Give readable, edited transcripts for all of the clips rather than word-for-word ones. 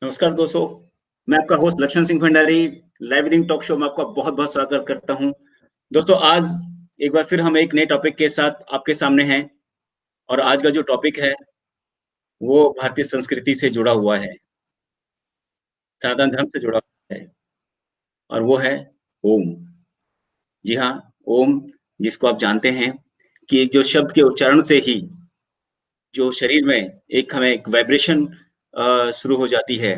नमस्कार दोस्तों, मैं आपका host Lakshman Singh Bhandari live reading talk show में आपका बहुत-बहुत स्वागत करता हूं। दोस्तों, आज एक बार फिर हम एक नए टॉपिक के साथ आपके सामने हैं और आज का जो टॉपिक है, वो भारतीय संस्कृति से जुड़ा हुआ है, सनातन धर्म से जुड़ा हुआ है और वो है ओम। जी हाँ, ओम जिसको आप जानते हैं कि एक जो शब्द के उच्चारण से ही जो शरीर में एक हमें एक वाइब्रेशन शुरू हो जाती है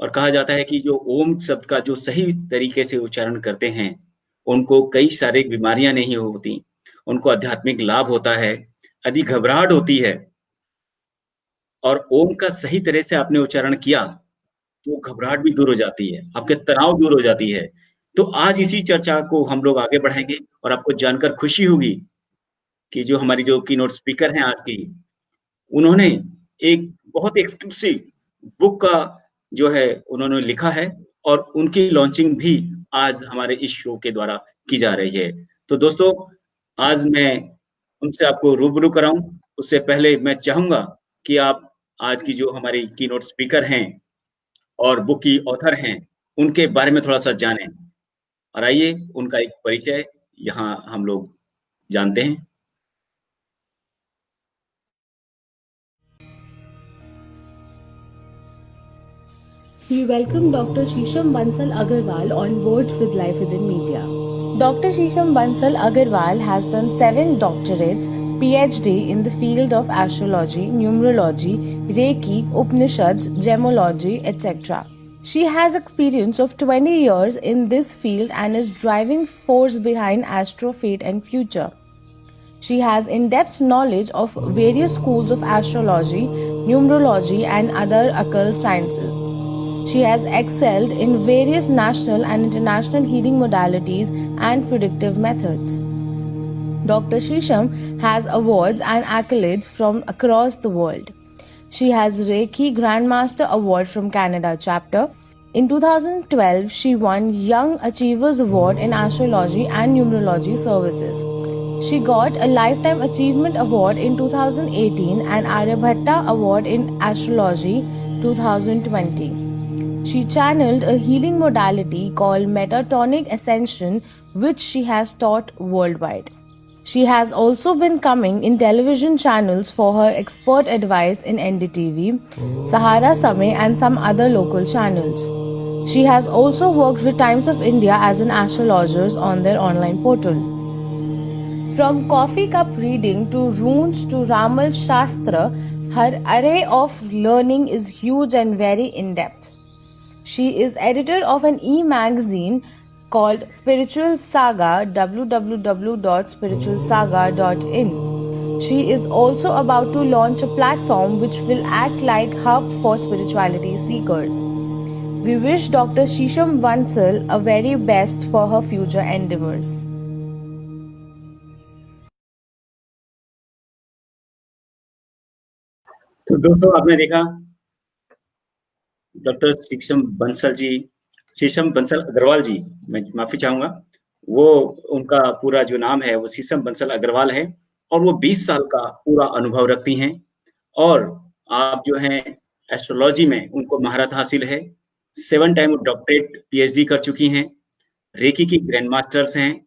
और कहा जाता है कि जो ओम शब्द का जो सही तरीके से उच्चारण करते हैं, उनको कई शारीरिक बीमारियाँ नहीं होती, उनको आध्यात्मिक लाभ होता है, यदि घबराहट होती है और ओम का सही तरह से आपने उच्चारण किया, तो घबराहट भी दूर हो जाती है, आपके तनाव दूर हो जाती है। तो आज इसी चर्चा को हम लोग आगे बढ़ाएँगे और आपको जानकर खुशी होगी कि जो हमारी जो कीनोट स्पीकर हैं आज की, उन्होंने एक बहुत एक्सक्लूसिव बुक का जो है उन्होंने लिखा है और उनकी लॉन्चिंग भी आज हमारे इस शो के द्वारा की जा रही है। तो दोस्तों, आज मैं उनसे आपको रूबरू कराऊँ, उससे पहले मैं चाहूँगा कि आप आज की जो हमारी कीनोट स्पीकर हैं और बुक की ऑथर हैं, उनके बारे में थोड़ा-सा जानें। और आइए उनका एक परिचय यहाँ हम लोग जानते हैं। We welcome Dr. Shisham Bansal Agarwal on board with Life Within Media. Dr. Shisham Bansal Agarwal has done 7 doctorates, PhD in the field of astrology, numerology, Reiki, Upanishads, gemology, etc. She has experience of 20 years in this field and is driving force behind astro fate and future. She has in-depth knowledge of various schools of astrology, numerology and other occult sciences. She has excelled in various national and international healing modalities and predictive methods. Dr. Shisham has awards and accolades from across the world. She has Reiki Grandmaster Award from Canada chapter. In 2012, she won Young Achievers Award in Astrology and Numerology Services. She got a Lifetime Achievement Award in 2018 and Aryabhatta Award in Astrology 2020. She channeled a healing modality called Metatonic Ascension, which she has taught worldwide. She has also been coming in television channels for her expert advice in NDTV, Sahara Samay and some other local channels. She has also worked with Times of India as an astrologer on their online portal. From coffee cup reading to runes to Ramal Shastra, her array of learning is huge and very in-depth. She is editor of an e-magazine called Spiritual Saga, www.spiritualsaga.in. She is also about to launch a platform which will act like hub for spirituality seekers. We wish Dr. Shisham Bansal a very best for her future endeavors. तो दोस्तों, आपने देखा doctor शीशम बंसल अग्रवाल जी, मैं माफ़ी चाहूँगा। वो उनका पूरा जो नाम है वो शीशम बंसल अग्रवाल है और वो 20 साल का पूरा अनुभव रखती हैं और आप जो हैं एस्ट्रोलॉजी में उनको महारत हासिल है। 7 टाइम वो डॉक्टरेट पीएचडी कर चुकी हैं, रेकी की ग्रैंड मास्टर्स हैं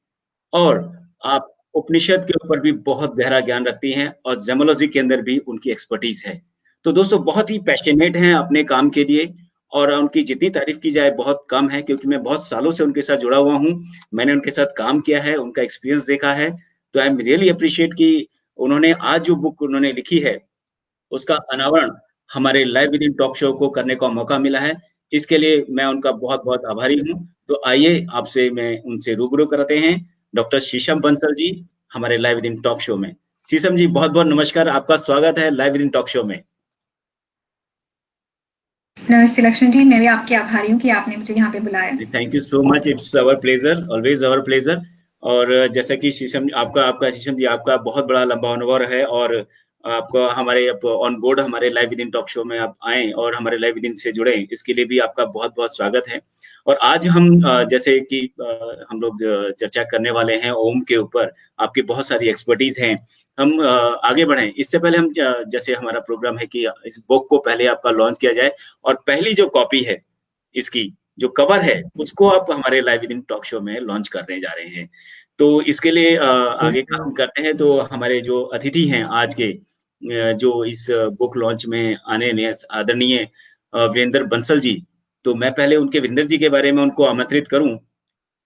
और आप उपनिषद के ऊपर भी बहुत गहरा ज्ञान रखती हैं और जेमोलॉजी के अंदर भी उनकी एक्सपर्टीज़ है। तो दोस्तों बहुत ही पैशनेट हैं अपने काम के लिए और उनकी जितनी तारीफ़ की जाए बहुत कम है क्योंकि मैं बहुत सालों से उनके साथ जुड़ा हुआ हूँ। मैंने उनके साथ काम किया है, उनका एक्सपीरियंस देखा है, तो आई एम रियली एप्रिशिएट कि उन्होंने आज जो बुक उन्होंने लिखी है, उसका अनावरण हमारे लाइव विदिन टॉक शो को करने का मौका मिला है। इसके लिए मैं उनका बहुत-बहुत आभारी हूँ। तो आइए आपसे मैं उनसे रूबरू कराते हैं, डॉक्टर शीशम बंसल जी, हमारे लाइव विदिन टॉक शो में। शीशम जी बहुत-बहुत नमस्कार, आपका स्वागत है लाइव विदिन टॉक शो में। नमस्ते लक्ष्मण जी, मैं भी आपकी आभारी हूँ कि आपने मुझे यहाँ पे बुलाया। Thank you so much, it's our pleasure, always our pleasure. और जैसा कि शीशम आपका शीशम जी आपका बहुत बड़ा लंबा अनुभव है और आपको हमारे ऑन बोर्ड हमारे live with in talk show में आप आएँ और हमारे लाइव विद इन से जुड़ें, इसके लिए भी आपका बहुत-बहुत स्वागत है। और आज हम जैसे कि हम लोग चर्चा करने वाले हैं ओम के ऊपर, आपकी बहुत सारी एक्सपर्टीज़ हैं। हम आगे बढ़ें, इससे पहले हम जैसे हमारा प्रोग्राम है कि इस बुक को पहले आपका लॉन्च किया जाए और पहली जो कॉपी है इसकी, जो कवर है, उसको आप हमारे live with in talk show में लॉन्च करने जा रहे हैं। तो इसके लिए आगे का हम करते हैं, तो हमारे जो अतिथि हैं आज के जो इस बुक लॉन्च में आने ने आदरणीय वीरेंद्र बंसल जी, तो मैं पहले उनके वीरेंद्र जी के बारे में उनको आमंत्रित करूँ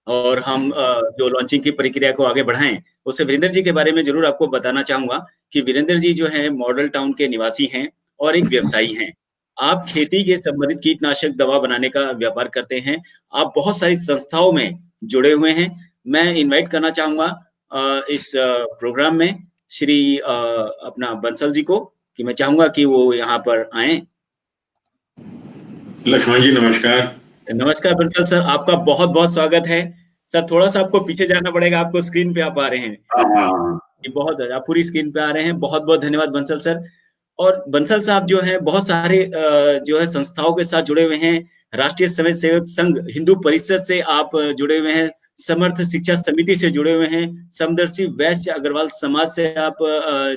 और हम जो लॉन्चिंग की प्रक्रिया को आगे बढ़ाएँ, उससे वीरेंद्र जी के बारे में ज़रूर आपको बताना चाहूँगा कि वीरेंद्र जी जो हैं मॉडल टाउन के निवासी हैं और एक व्यवसायी हैं। आप खेती के संबंधित कीटनाशक दवा बनाने का व्यापार करते हैं। आप बहुत सारी संस्थाओं में जुड़े हुए हैं। मैं इनवाइट करना चाहूँगा इस प्रोग्राम में श्री अपना बंसल जी को कि मैं चाहूँगा कि वो यहाँ पर आएँ। लक्ष्मण जी नमस्कार। नमस्कार बंसल सर, आपका बहुत-बहुत स्वागत है। सर थोड़ा-सा आपको पीछे जाना पड़ेगा, आपको स्क्रीन पे आप आ रहे हैं। हाँ। जी, बहुत आप पूरी स्क्रीन पे आ रहे हैं। बहुत-बहुत धन्यवाद बंसल सर। और बंसल साहब जो हैं बहुत सारे जो है संस्थाओं के साथ जुड़े हुए हैं। राष्ट्रीय स्वयं सेवक संघ हिंदू परिषद से आप जुड़े हुए हैं। समर्थ शिक्षा समिति से जुड़े हुए हैं। समदर्शी वैश्य अग्रवाल समाज से आप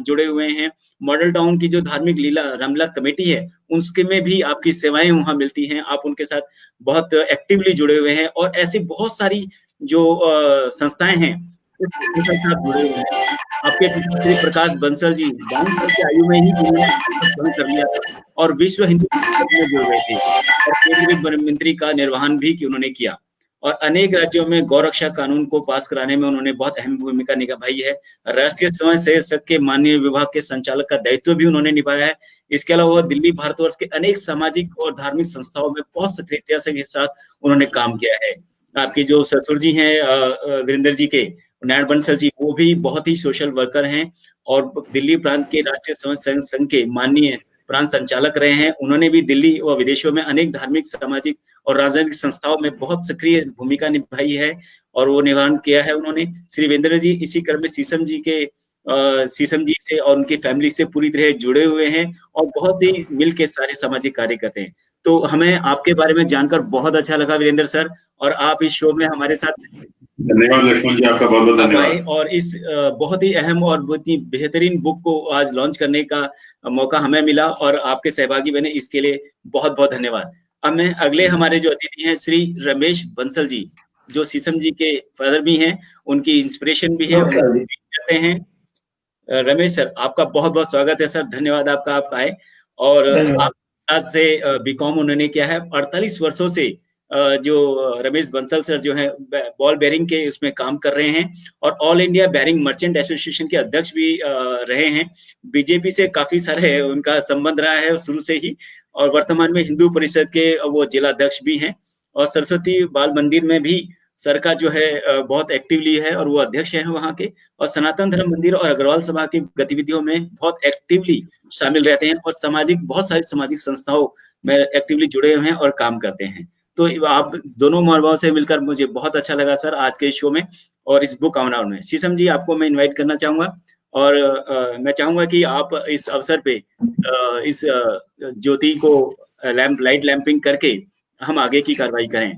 जुड़े हुए हैं। मॉडल टाउन की जो धार्मिक लीला रामलीला कमेटी है, उसके में भी आपकी सेवाएँ वहाँ मिलती हैं। आप उनके साथ बहुत एक्टिवली जुड़े हुए हैं और ऐसी बहुत सारी जो संस्थाएँ हैं, उसके साथ जुड़े हुए हैं। आपके पिता श्री प्रकाश बंसल जी 52 साल की आयु में ही उन्होंने ग्रहण कर लिया था और विश्व हिंदू परिषद में जुड़ गए थे और केंद्रीय वन मंत्री का निर्वहन भी उन्होंने किया और अनेक राज्यों में गौरक्षा कानून को पास कराने में उन्होंने बहुत अहम भूमिका निभाई है। राष्ट्रीय स्वयं सेवक संघ के माननीय विभाग के संचालक का दायित्व भी उन्होंने निभाया है। इसके अलावा वो दिल्ली भारतवर्ष के अनेक सामाजिक और धार्मिक संस्थाओं में बहुत सक्रियता के साथ उन्होंने काम किया है। आपके जो ससुर जी हैं वीरेंद्र जी के नारायण बंसल जी, वो भी बहुत ही सोशल वर्कर हैं और दिल्ली प्रांत के राष्ट्रीय स्वयं संघ के माननीय प्रांत संचालक रहे हैं। उन्होंने भी दिल्ली व विदेशों में अनेक धार्मिक, सामाजिक और राजनीतिक संस्थाओं में बहुत सक्रिय भूमिका निभाई है और वो निर्वहन किया है उन्होंने। श्री वीरेंद्र जी इसी क्रम में शीशम जी से और उनकी फैमिली से पूरी तरह जुड़े हुए हैं और बहुत ही मिल के सारे सामाजिक कार्य करते हैं। तो हमें आपके बारे में जानकर बहुत अच्छा लगा वीरेंद्र सर और आप इस शो में हमारे साथ धन्यवाद लक्ष्मण जी, आपका बहुत-बहुत धन्यवाद। और इस बहुत ही अहम और बहुत ही बेहतरीन बुक को आज लॉन्च करने का मौका हमें मिला और आपके सहभागी बने, इसके लिए बहुत-बहुत धन्यवाद। अब मैं अगले हमारे जो अतिथि हैं श्री रमेश बंसल जी, जो शीशम जी के फादर भी हैं, उनकी इंस्पिरेशन भी है, करते हैं। रमेश सर, आपका बहुत-बहुत स्वागत है सर, धन्यवाद आपका, आप आए और आप आज से बीकॉम उन्होंने किया है। 48 वर्षों से जो रमेश बंसल सर जो हैं बॉल बेयरिंग के उसमें काम कर रहे हैं और all India bearing merchant association के अध्यक्ष भी रहे हैं। बीजेपी से काफ़ी सारे उनका संबंध रहा है शुरू से ही और वर्तमान में हिंदू परिषद के वो जिला अध्यक्ष भी हैं और सरस्वती बाल मंदिर में भी सर का जो है बहुत एक्टिवली है और वो अध्यक्ष हैं वहाँ के और सनातन धर्म मंदिर और अग्रवाल सभा की गतिविधियों में बहुत एक्टिवली शामिल रहते हैं और बहुत सारी सामाजिक संस्थाओं में एक्टिवली जुड़े हुए हैं और काम करते हैं। तो आप दोनों महानुभावों से मिलकर मुझे बहुत अच्छा लगा सर आज के शो में और इस बुक ऑनर में। शीशम जी आपको मैं इनवाइट करना चाहूँगा और मैं चाहूँगा कि आप इस अवसर पे इस ज्योति को लाइट लैंपिंग करके हम आगे की कार्रवाई करें।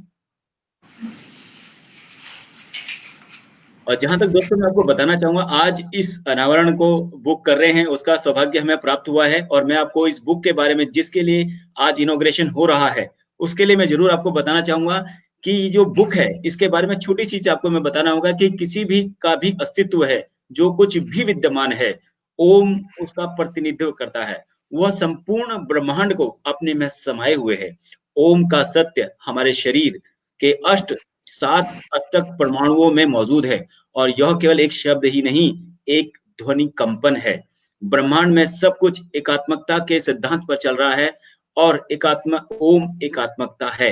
और जहाँ तक दोस्तों मैं आपको बताना चाहूँगा आज इस अनावरण को बुक कर रहे हैं उसका सौभाग्य हमें प्राप्त हुआ है और मैं आपको इस बुक के बारे में जिसके लिए आज इनॉग्रेशन हो रहा है उसके लिए मैं ज़रूर आपको बताना चाहूँगा कि जो बुक है इसके बारे में छोटी चीज़ आपको मैं बताना होगा कि किसी भी का भी अस्तित्व है, जो कुछ भी विद्यमान है, ओम उसका प्रतिनिधित्व करता है। वह संपूर्ण ब्रह्मांड को अपने में समाये हुए है। ओम का सत्य हमारे शरीर के 7 अष्टक परमाणुओं में मौजूद है और यह केवल एक शब्द ही नहीं, एक ध्वनि कंपन है। ब्रह्मांड में सब कुछ एकात्मकता के सिद्धांत पर चल रहा है और ओम एकात्मकता है।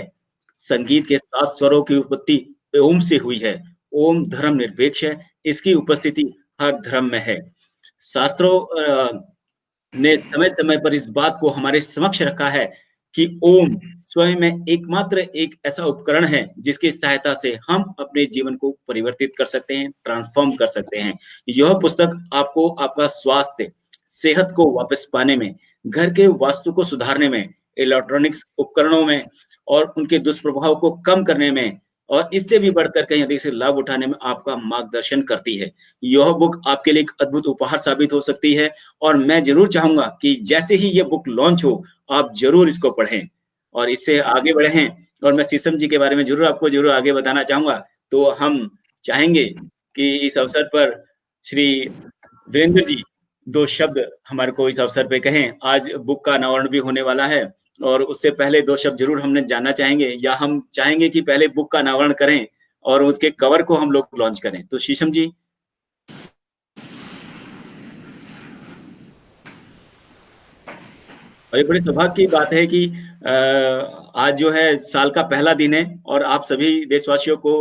संगीत के 7 स्वरों की उत्पत्ति ओम से हुई है। ओम धर्मनिरपेक्ष है, इसकी उपस्थिति हर धर्म में है। शास्त्रों ने समय-समय पर इस बात को हमारे समक्ष रखा है कि ओम स्वयं में एकमात्र एक ऐसा उपकरण है जिसकी सहायता से हम अपने जीवन को परिवर्तित कर सकते हैं, ट्रांसफॉर्म कर सकते हैं। यह पुस्तक आपको आपका स्वास्थ्य, सेहत को वापस पाने में, घर के वास्तु को सुधारने में, इलेक्ट्रॉनिक्स उपकरणों में और उनके दुष्प्रभाव को कम करने में और इससे भी बढ़कर कहीं अधिक से लाभ उठाने में आपका मार्गदर्शन करती है। यह बुक आपके लिए एक अद्भुत उपहार साबित हो सकती है और मैं ज़रूर चाहूँगा कि जैसे ही ये बुक लॉन्च हो, आप ज़रूर इसको पढ़ें और इससे आगे बढ़ें और मैं शीशम जी के बारे में ज़रूर आगे बताना चाहूँगा। तो हम चाहेंगे कि इस अवसर पर श्री वीरेंद्र जी 2 शब्द हमारे को इस अवसर पे कहें। आज बुक का अनावरण भी होने वाला है और उससे पहले 2 शब्द ज़रूर हमने जानना चाहेंगे या हम चाहेंगे कि पहले बुक का अनावरण करें और उसके कवर को हम लोग लॉन्च करें। तो शीशम जी। और ये बड़े सौभाग्य की बात है कि आज जो है साल का पहला दिन है और आप सभी देशवासियों को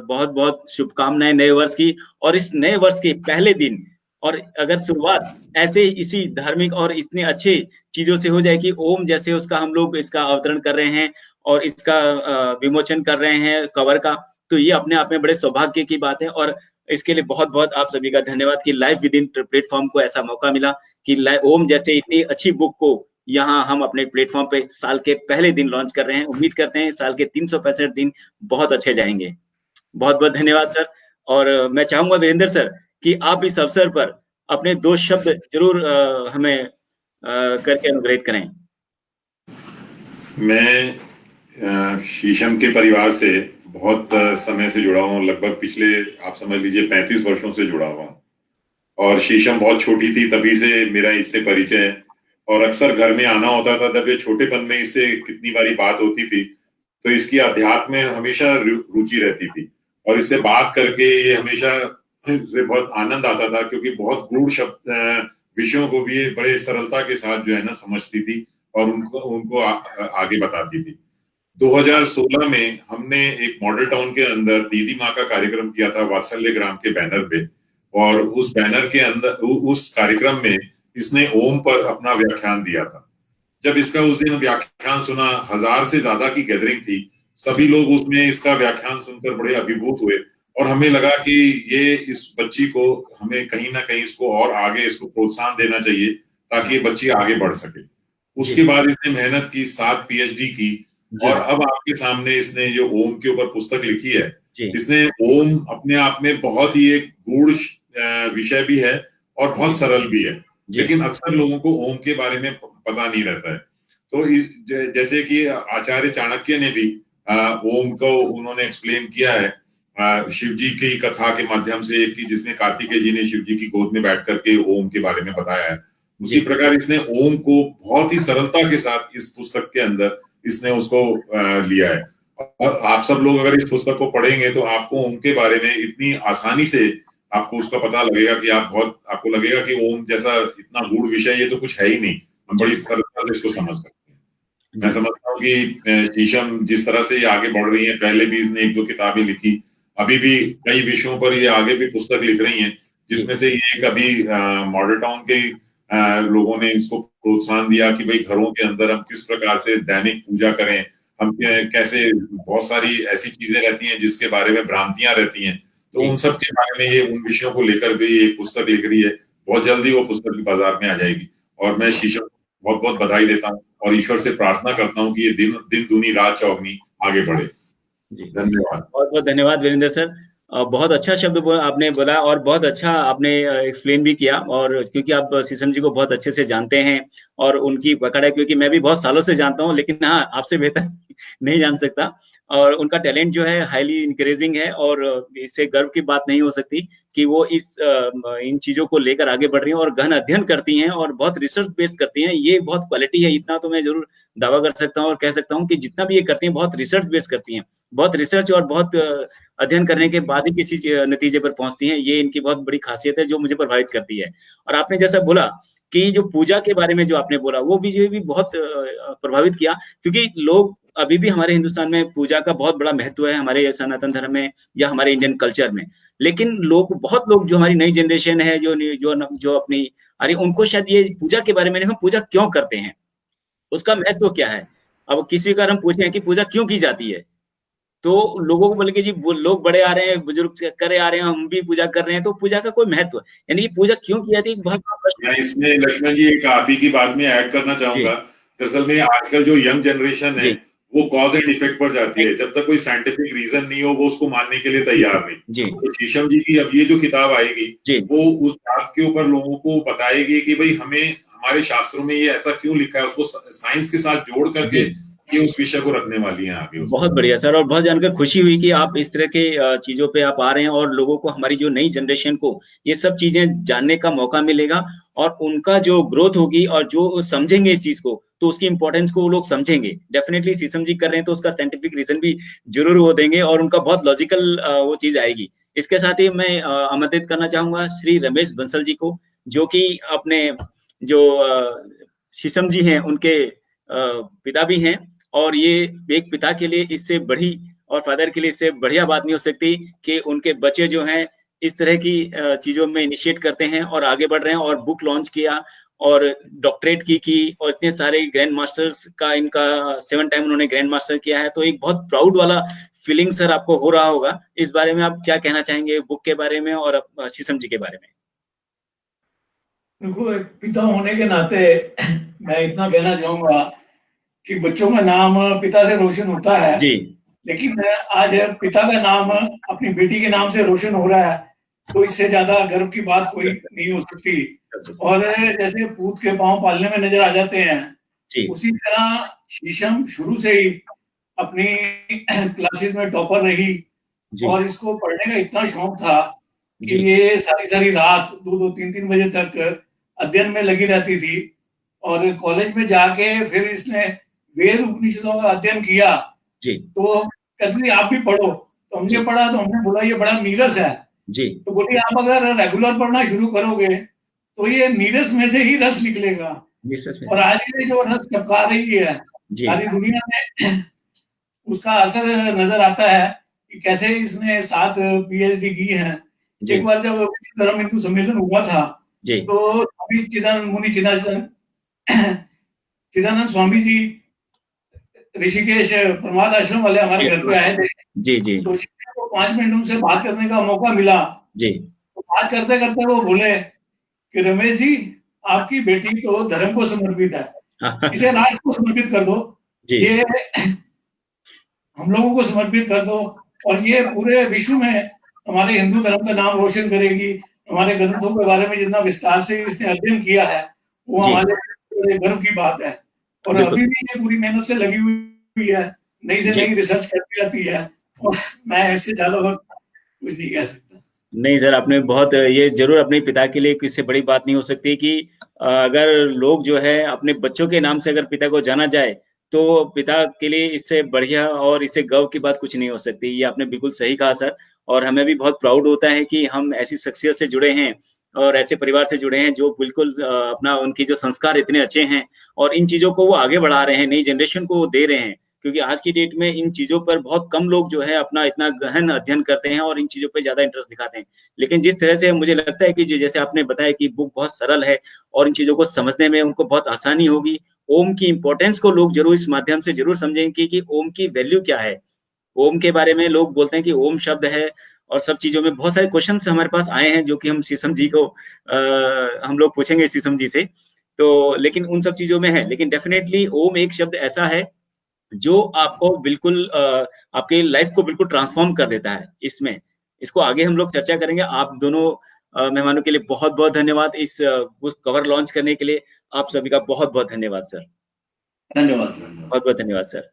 बहुत-बहुत शुभकामनाएँ नए वर्ष की और इस नए वर्ष के पहले दिन और अगर शुरुआत ऐसे इसी धार्मिक और इतने अच्छे चीज़ों से हो जाए कि ओम जैसे उसका हम लोग इसका अवतरण कर रहे हैं और इसका विमोचन कर रहे हैं कवर का, तो ये अपने आप में बड़े सौभाग्य की बात है और इसके लिए बहुत-बहुत आप सभी का धन्यवाद कि लाइव विदिन प्लेटफ़ॉर्म को ऐसा मौका मिला कि ओम जैसे इतनी अच्छी बुक को यहाँ हम अपने प्लेटफ़ॉर्म पे साल के पहले दिन लॉन्च कर रहे हैं। उम्मीद करते हैं साल के 365 दिन बहुत अच्छे जाएँगे। बहुत-बहुत धन्यवाद सर और मैं चाहूँगा वीरेंद्र सर कि आप इस अवसर पर अपने 2 शब्द ज़रूर हमें करके अनुग्रहित करें। मैं शीशम के परिवार से बहुत समय से जुड़ा हूँ, लगभग पिछले आप समझ लीजिए 35 वर्षों से जुड़ा हुआ हूँ और शीशम बहुत छोटी थी तभी से मेरा इससे परिचय है और अक्सर घर में आना होता था तब ये छोटेपन में इससे कितनी बारी बात होती थी तो इसकी अध्यात्म में हमेशा रुचि रहती थी और इससे बात करके ये हमेशा बहुत आनंद आता था क्योंकि बहुत गूढ़ शब्द विषयों को भी बड़े सरलता के साथ जो है ना समझती थी और उनको आगे बताती थी। 2016 में हमने एक मॉडल टाउन के अंदर दीदी माँ का कार्यक्रम किया था वात्सल्य ग्राम के बैनर पे और उस बैनर के अंदर उस कार्यक्रम में इसने ओम पर अपना व्याख्यान दिया था। जब इसका उस दिन व्याख्यान सुना 1000 से ज्यादा की गैदरिंग थी, सभी लोग उसमें इसका व्याख्यान सुनकर बड़े अभिभूत हुए और हमें लगा कि ये इस बच्ची को हमें कहीं ना कहीं इसको और आगे इसको प्रोत्साहन देना चाहिए ताकि ये बच्ची आगे बढ़ सके। उसके बाद इसने मेहनत की, 7 पीएचडी की और अब आपके सामने इसने जो ओम के ऊपर पुस्तक लिखी है, इसने ओम अपने आप में बहुत ही एक गूढ़ विषय भी है और बहुत सरल भी है, लेकिन अक्सर लोगों को ओम के बारे में पता नहीं रहता है। तो जैसे कि आचार्य चाणक्य ने भी ओम को उन्होंने एक्सप्लेन किया है शिव जी की कथा के माध्यम से कि जिसमें कार्तिकेय जी ने शिव जी की गोद में बैठ करके ओम के बारे में बताया है, उसी प्रकार इसने ओम को बहुत ही सरलता के साथ इस पुस्तक के अंदर इसने उसको लिया है और आप सब लोग अगर इस पुस्तक को पढ़ेंगे तो आपको ओम के बारे में इतनी आसानी से आपको उसका पता लगेगा कि आपको लगेगा कि ओम जैसा इतना गूढ़ विषय ये तो कुछ है ही नहीं, हम बड़ी सरलता से इसको समझ सकते हैं। मैं समझता हूँ कि शीशम जिस तरह से ये आगे बढ़ रही है, पहले भी इसने 1-2 किताबें लिखी, अभी भी कई विषयों पर ये आगे भी पुस्तक लिख रही हैं, जिसमें से एक अभी मॉडल टाउन के लोगों ने इसको प्रोत्साहन दिया कि भाई घरों के अंदर हम किस प्रकार से दैनिक पूजा करें, हम कैसे बहुत सारी ऐसी चीजें रहती हैं जिसके बारे में भ्रांतियां रहती हैं, तो उन सब के बारे में ये उन विषयों को लेकर भी एक पुस्तक लिख रही है। बहुत जल्दी वो पुस्तक बाजार में आ जाएगी और मैं शीशम को बहुत बहुत बधाई देता हूँ और ईश्वर से प्रार्थना करता हूँ कि ये दिन दूनी रात चौगनी आगे बढ़े। धन्यवाद। बहुत बहुत धन्यवाद वीरेंद्र सर। बहुत अच्छा शब्द आपने बोला और बहुत अच्छा आपने एक्सप्लेन भी किया और क्योंकि आप शीशम जी को बहुत अच्छे से जानते हैं और उनकी पकड़ है, क्योंकि मैं भी बहुत सालों से जानता हूं, लेकिन हाँ आपसे बेहतर नहीं जान सकता और उनका टैलेंट जो है हाईली इंकरेजिंग है और इससे गर्व की बात नहीं हो सकती कि वो इन चीजों को लेकर आगे बढ़ रही हैं और गहन अध्ययन करती हैं और बहुत रिसर्च बेस्ड करती हैं। ये बहुत क्वालिटी है, इतना तो मैं जरूर दावा कर सकता हूँ और कह सकता हूँ कि जितना भी ये करती हैं बहुत रिसर्च बेस्ड करती हैं, बहुत रिसर्च और बहुत अध्ययन करने के बाद ही किसी नतीजे पर पहुंचती हैं। ये इनकी बहुत बड़ी खासियत है जो मुझे प्रभावित करती है। और आपने जैसा बोला कि जो पूजा के बारे में जो आपने बोला वो भी बहुत प्रभावित किया, क्योंकि लोग अभी भी हमारे हिंदुस्तान में पूजा का बहुत बड़ा महत्व है, हमारे सनातन धर्म में या हमारे इंडियन कल्चर में। लेकिन बहुत लोग जो हमारी नई जनरेशन है जो अपनी अरे उनको शायद ये पूजा के बारे में नहीं, हम पूजा क्यों करते हैं, उसका महत्व क्या है। अब किसी का हम पूछें कि पूजा क्यों की जाती है, तो लोगों को बोले कि जी वो लोग बड़े आ रहे हैं, बुजुर्ग करे आ रहे हैं, हम भी पूजा कर रहे हैं, तो पूजा का कोई महत्व यानी कि पूजा क्यों की जाती है, बहुत बड़ा प्रश्न मैं इसमें लक्ष्मण जी एक आप ही की बात में ऐड करना चाहूंगा। दरअसल में आजकल जो यंग जनरेशन है वो कॉज एंड इफेक्ट पर जाती है, जब तक कोई साइंटिफिक रीजन नहीं हो वो उसको मानने के लिए तैयार नहीं। तो शीशम जी की अब ये जो किताब आएगी वो उस बात के ऊपर लोगों को बताएगी कि भाई हमें हमारे शास्त्रों में ये ऐसा क्यों लिखा है, उसको साइंस के साथ जोड़ करके ये उस विषय को रखने वाली हैं आगे। बहुत बढ़िया सर, और बहुत जानकर खुशी हुई कि आप इस तरह के चीजों पे आप आ रहे हैं और लोगों को, हमारी जो नई जनरेशन को ये सब चीजें जानने का मौका मिलेगा और उनका जो ग्रोथ होगी और जो समझेंगे इस चीज को, तो उसकी इंपॉर्टेंस को वो लोग समझेंगे। डेफिनेटली शीशम जी कर रहे हैं तो उसका साइंटिफिक रीजन भी जरूर वो देंगे और उनका बहुत लॉजिकल वो चीज आएगी। इसके साथ ही मैं आमंत्रित करना चाहूंगा श्री रमेश बंसल जी को, जो कि अपने जो शीशम जी हैं उनके पिता भी हैं, और ये एक पिता के लिए इससे बड़ी और फादर के लिए इससे बढ़िया बात नहीं हो सकती कि उनके बच्चे जो हैं इस तरह की चीजों में इनिशिएट करते हैं और आगे बढ़ रहे हैं, और बुक लॉन्च किया और डॉक्टरेट की और इतने सारे ग्रैंड मास्टर्स का इनका 7 टाइम उन्होंने ग्रैंड मास्टर किया है। तो एक बहुत प्राउड वाला फीलिंग सर आपको हो रहा होगा। इस बारे में आप क्या कहना चाहेंगे, बुक के बारे में और शीशम जी के बारे में? देखो, एक पिता होने के नाते मैं इतना कहना चाहूंगा कि बच्चों का नाम पिता से रोशन होता है जी, लेकिन आज पिता का नाम अपनी बेटी के नाम से रोशन हो रहा है, तो इससे ज्यादा गर्व की बात कोई नहीं हो सकती। और जैसे पूत के पांव पालने में नजर आ जाते हैं, उसी तरह शीशम शुरू से ही अपनी क्लासेस में टॉपर रही और इसको पढ़ने का इतना शौक था कि ये सारी सारी रात 2-2, 3-3 बजे तक अध्ययन में लगी रहती थी। और कॉलेज में जाके फिर इसने वेद उपनिषदों का अध्ययन किया। तो कहती थी आप भी पढ़ो, तो हमने पढ़ा, तो हमने बोला ये बड़ा नीरस है। तो बोली आप अगर रेगुलर पढ़ना शुरू करोगे तो ये नीरस में से ही रस निकलेगा। और आज ये जो रस टपका रही है सारी दुनिया में, उसका असर नजर आता है कि कैसे इसने 7 PhD की है। एक बार जब धर्म हिंदू सम्मेलन हुआ था तो अभी चिदानंद स्वामी जी ऋषिकेश परमार्थ आश्रम वाले हमारे घर पे आए थे। तो शिष्य को 5 मिनट उनसे बात करने का मौका मिला। तो बात करते करते वो बोले कि रमेश जी, आपकी बेटी तो धर्म को समर्पित है, इसे राष्ट्र को समर्पित कर दो, ये हम लोगों को समर्पित कर दो और ये पूरे विश्व में हमारे हिंदू धर्म का नाम रोशन करेगी। हमारे ग्रंथों के बारे में जितना विस्तार से इसने अध्ययन किया है वो हमारे गर्व की बात है। और अभी भी ये पूरी मेहनत से लगी हुई है, नई से नई रिसर्च करती रहती है और मैं इससे ज्यादा कुछ नहीं कह सकता। नहीं सर, आपने बहुत, ये जरूर अपने पिता के लिए किससे बड़ी बात नहीं हो सकती कि अगर लोग जो है अपने बच्चों के नाम से अगर पिता को जाना जाए तो पिता के लिए इससे बढ़िया और इससे गर्व की बात कुछ नहीं हो सकती। ये आपने बिल्कुल सही कहा सर, और हमें भी बहुत प्राउड होता है कि हम ऐसी शख्सियत से जुड़े हैं और ऐसे परिवार से जुड़े हैं जो बिल्कुल अपना, उनकी जो संस्कार इतने अच्छे हैं और इन चीजों को वो आगे बढ़ा रहे हैं, नई जनरेशन को वो दे रहे हैं। क्योंकि आज की डेट में इन चीजों पर बहुत कम लोग जो है अपना इतना गहन अध्ययन करते हैं और इन चीजों पे ज्यादा इंटरेस्ट दिखाते हैं। लेकिन जिस तरह से मुझे लगता है कि जैसे आपने बताया कि बुक बहुत सरल है और इन चीजों को समझने में उनको बहुत आसानी होगी। ओम की इंपॉर्टेंस को लोग जरूर इस माध्यम से जरूर समझेंगे कि ओम की वैल्यू क्या है। ओम के बारे में लोग बोलते हैं कि ओम शब्द है और सब चीजों में बहुत सारे क्वेश्चंस हमारे पास आए हैं जो कि हम शीशम जी को हम लोग पूछेंगे शीशम जी से। तो लेकिन उन सब चीजों में है, लेकिन डेफिनेटली ओम एक शब्द ऐसा है जो आपको बिल्कुल आपके लाइफ को बिल्कुल ट्रांसफॉर्म कर देता है। इसको आगे हम लोग चर्चा करेंगे। आप दोनों मेहमानों के लिए बहुत-बहुत धन्यवाद इस बुक कवर लॉन्च करने के लिए। आप सभी का बहुत-बहुत धन्यवाद सर। धन्यवाद। बहुत-बहुत धन्यवाद सर।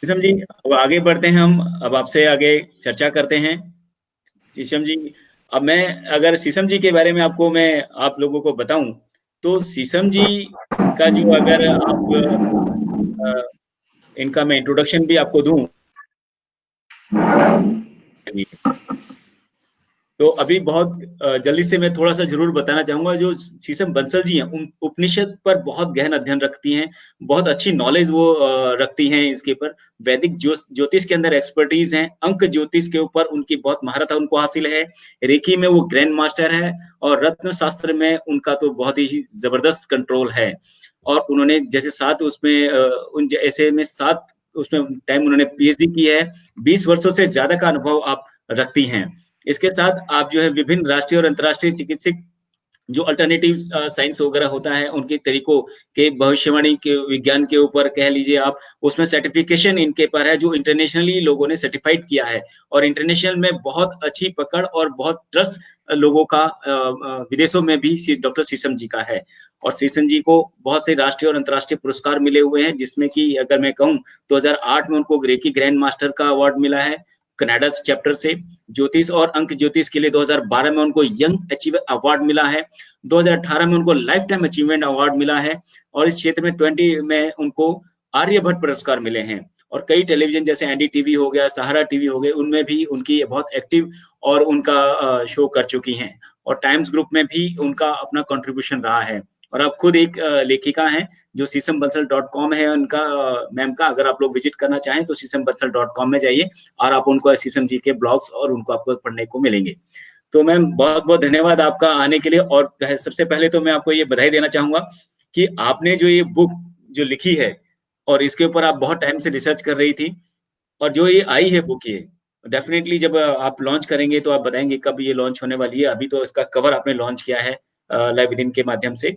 शीशम जी, अब आगे बढ़ते हैं हम, अब आपसे आगे चर्चा करते हैं। शीशम जी, अब मैं अगर शीशम जी के बारे में आप लोगों को बताऊं तो शीशम जी का जो अगर आप इनका मैं इंट्रोडक्शन भी आपको दूं तो अभी बहुत जल्दी से मैं थोड़ा सा जरूर बताना चाहूंगा। जो शीशम बंसल जी हैं उपनिषद पर बहुत गहन अध्ययन रखती हैं, बहुत अच्छी नॉलेज वो रखती हैं इसके ऊपर। वैदिक ज्योतिष के अंदर एक्सपर्टीज हैं, अंक ज्योतिष के ऊपर उनकी बहुत महारत उनको हासिल है, रेकी में वो ग्रैंड मास्टर है और रत्न शास्त्र में उनका तो बहुत ही जबरदस्त कंट्रोल है। और उन्होंने जैसे 7 उसमें उन ऐसे में 7 उसमें टाइम उन्होंने PhD की है। 20 वर्षों से ज्यादा का अनुभव आप रखती हैं। इसके साथ आप जो है विभिन्न राष्ट्रीय और अंतर्राष्ट्रीय चिकित्सक जो अल्टरनेटिव साइंस वगैरह होता है, उनके तरीकों के भविष्यवाणी के विज्ञान के ऊपर कह लीजिए आप, उसमें सर्टिफिकेशन इनके पर है जो इंटरनेशनली लोगों ने सर्टिफाइड किया है और इंटरनेशनल में बहुत अच्छी पकड़ और बहुत ट्रस्ट लोगों का विदेशों में भी डॉक्टर शीशम जी का है। और शीशम जी को बहुत से राष्ट्रीय और अंतर्राष्ट्रीय पुरस्कार मिले हुए हैं, जिसमें कि अगर मैं कहूँ 2008 में उनको रेकी ग्रैंड मास्टर का अवार्ड मिला है कनाडा चैप्टर से। ज्योतिष और अंक ज्योतिष के लिए 2012 में उनको यंग अचीवर अवार्ड मिला है। 2018 में उनको लाइफ टाइम अचीवमेंट अवार्ड मिला है और इस क्षेत्र में 20 में उनको आर्यभट्ट पुरस्कार मिले हैं। और कई टेलीविजन जैसे एनडीटीवी हो गया, सहारा टीवी हो गए, उनमें भी उनकी बहुत एक्टिव और उनका शो कर चुकी हैं और टाइम्स ग्रुप में भी उनका अपना कंट्रीब्यूशन रहा है। और आप खुद एक लेखिका हैं जो शीशमबंसल.com है उनका मैम का, अगर आप लोग विजिट करना चाहें तो शीशमबंसल.com में जाइए और आप उनको शीशम जी के ब्लॉग्स और उनको आपको पढ़ने को मिलेंगे। तो मैम बहुत बहुत धन्यवाद आपका आने के लिए। और सबसे पहले तो मैं आपको ये बधाई देना चाहूंगा कि आपने जो ये बुक जो लिखी है और इसके ऊपर आप बहुत टाइम से रिसर्च कर रही थी और जो ये आई है बुक, ये डेफिनेटली जब आप लॉन्च करेंगे तो आप बताएंगे कब ये लॉन्च होने वाली है। अभी तो इसका कवर आपने लॉन्च किया है लाइव विदिन के माध्यम से,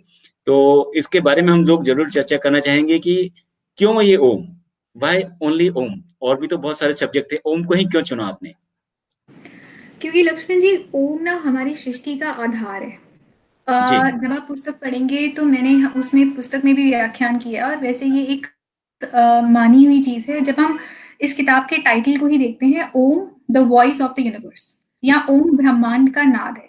तो इसके बारे में हम लोग जरूर चर्चा करना चाहेंगे कि क्यों ये ओम, वाई ओनली ओम? और भी तो बहुत सारे सब्जेक्ट थे, ओम को ही क्यों चुना आपने? क्योंकि लक्ष्मण जी, ओम ना हमारी सृष्टि का आधार है। जब आप पुस्तक पढ़ेंगे तो मैंने उसमें पुस्तक में भी व्याख्यान किया और वैसे ये एक मानी हुई चीज है। जब हम इस किताब के टाइटल को ही देखते हैं, Om the voice of the universe या ओम ब्रह्मांड का नाद है,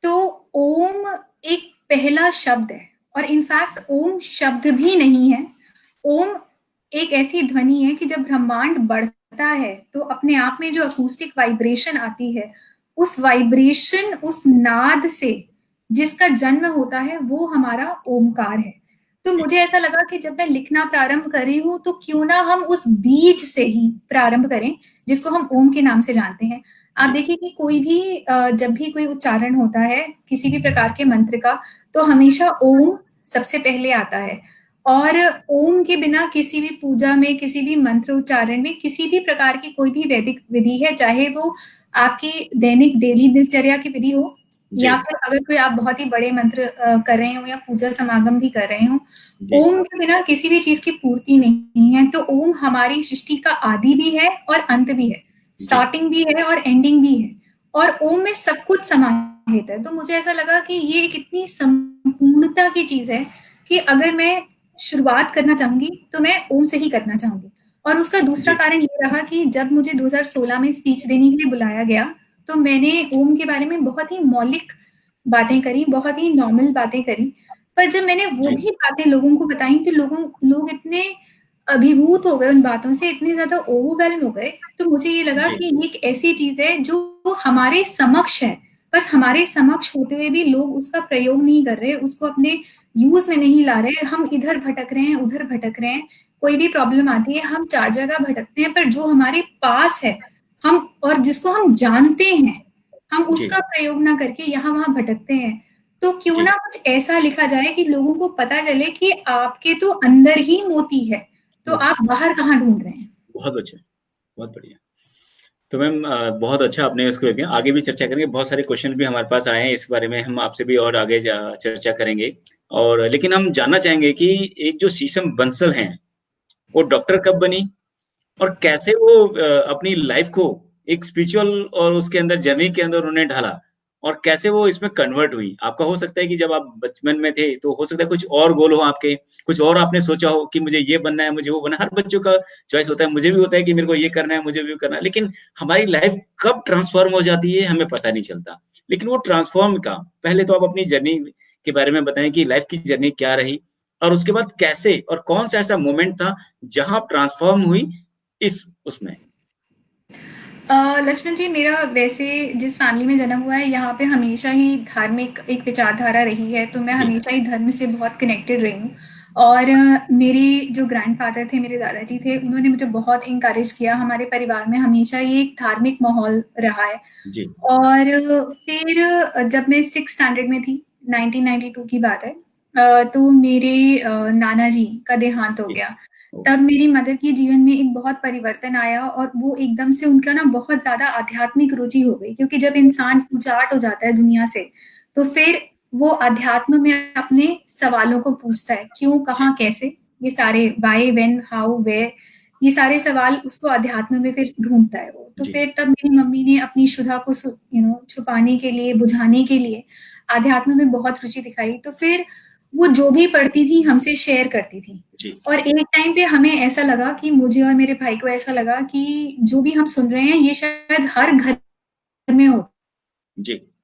तो ओम एक पहला शब्द है और इनफैक्ट ओम शब्द भी नहीं है। ओम एक ऐसी ध्वनि है कि जब ब्रह्मांड बढ़ता है तो अपने आप में जो अकूस्टिक वाइब्रेशन आती है, उस वाइब्रेशन, उस नाद से जिसका जन्म होता है वो हमारा ओमकार है। तो मुझे ऐसा लगा कि जब मैं लिखना प्रारंभ कर रही हूँ तो क्यों ना हम उस बीज से ही प्रारंभ करें जिसको हम ओम के नाम से जानते हैं। आप देखिए कि कोई भी जब भी कोई उच्चारण होता है किसी भी प्रकार के मंत्र का, तो हमेशा ओम सबसे पहले आता है। और ओम के बिना किसी भी पूजा में, किसी भी मंत्र उच्चारण में, किसी भी प्रकार की कोई भी वैदिक विधि है, चाहे वो आपकी दैनिक डेली दिनचर्या की विधि हो या फिर अगर कोई आप बहुत ही बड़े मंत्र कर रहे हो या पूजा समागम भी कर रहे हो, ओम के बिना किसी भी चीज की पूर्ति नहीं है। तो ओम हमारी सृष्टि का आदि भी है और अंत भी है, स्टार्टिंग भी है और एंडिंग भी है, और ओम में सब कुछ समाहित है। तो मुझे ऐसा लगा कि ये एक इतनी संपूर्णता की चीज है कि अगर मैं शुरुआत करना चाहूंगी तो मैं ओम से ही करना चाहूंगी। और उसका दूसरा कारण ये रहा कि जब मुझे 2016 में स्पीच देने के लिए बुलाया गया तो मैंने ओम के बारे में बहुत ही मौलिक बातें करी, बहुत ही नॉर्मल बातें करी, पर जब मैंने वो भी बातें लोगों को बताई तो लोग इतने अभिभूत हो गए उन बातों से, इतने ज्यादा ओवरवेल्म हो गए। तो मुझे ये लगा कि ये एक ऐसी चीज है जो हमारे समक्ष है, बस हमारे समक्ष होते हुए भी लोग उसका प्रयोग नहीं कर रहे, उसको अपने यूज में नहीं ला रहे। हम इधर भटक रहे हैं, उधर भटक रहे हैं, कोई भी प्रॉब्लम आती है हम 4 जगह भटकते हैं, पर जो हमारे पास है हम और जिसको हम जानते हैं, हम उसका प्रयोग ना करके यहाँ वहां भटकते हैं। तो क्यों ना कुछ ऐसा लिखा जाए कि लोगों को पता चले कि आपके तो अंदर ही मोती है, तो आप बाहर कहाँ ढूंढ रहे हैं। बहुत अच्छा, बहुत बढ़िया। तो मैम बहुत अच्छा आपने इसको किया, आगे भी चर्चा करेंगे। बहुत सारे क्वेश्चन भी हमारे पास आए हैं, इस बारे में हम आपसे भी और आगे चर्चा करेंगे। और लेकिन हम जानना चाहेंगे कि एक जो शीशम बंसल हैं वो डॉक्टर कब बनी और कैसे वो अपनी लाइफ को एक स्पिरिचुअल और उसके अंदर जर्नी के अंदर उन्हें ढाला और कैसे वो इसमें कन्वर्ट हुई? आपका हो सकता है कि जब आप बचपन में थे तो हो सकता है कुछ और गोल हो आपके, कुछ और आपने सोचा हो कि मुझे ये बनना है, मुझे वो बनना है। हर बच्चों का चॉइस होता है, मुझे भी होता है कि मेरे को ये करना है, मुझे भी करना है। लेकिन हमारी लाइफ कब ट्रांसफॉर्म हो जाती है हमें पता नहीं चलता। लेकिन वो ट्रांसफॉर्म का पहले तो आप अपनी जर्नी के बारे में बताएं कि लाइफ की जर्नी क्या रही और उसके बाद कैसे और कौन सा ऐसा मोमेंट था जहां आप ट्रांसफॉर्म हुई इस उसमें? लक्ष्मण जी, मेरा वैसे जिस फैमिली में जन्म हुआ है यहाँ पे हमेशा ही धार्मिक एक विचारधारा रही है, तो मैं हमेशा ही धर्म से बहुत कनेक्टेड रही हूँ। और मेरे जो ग्रैंडफादर थे, मेरे दादाजी थे, उन्होंने मुझे बहुत इंकरेज किया। हमारे परिवार में हमेशा ये एक धार्मिक माहौल रहा है। और फिर जब मैं 6th स्टैंडर्ड में थी, 1992 की बात है, तो मेरे नाना जी का देहांत हो गया। तब मेरी मदर के जीवन में एक बहुत परिवर्तन आया और वो एकदम से उनका ना बहुत ज्यादा आध्यात्मिक रुचि हो गई, क्योंकि जब इंसान उजाट हो जाता है दुनिया से तो फिर वो अध्यात्म में अपने सवालों को पूछता है, क्यों, कहाँ, कैसे, ये सारे व्हाई, व्हेन, हाउ, वेयर, ये सारे सवाल उसको अध्यात्म में फिर ढूंढता है वो। तो फिर तब मेरी मम्मी ने अपनी शुदा को छुपाने के लिए, बुझाने के लिए अध्यात्म में बहुत रुचि दिखाई। तो फिर वो जो भी पढ़ती थी हमसे शेयर करती थी। और एक टाइम पे हमें ऐसा लगा कि मुझे और मेरे भाई को ऐसा लगा कि जो भी हम सुन रहे हैं ये शायद हर घर में होता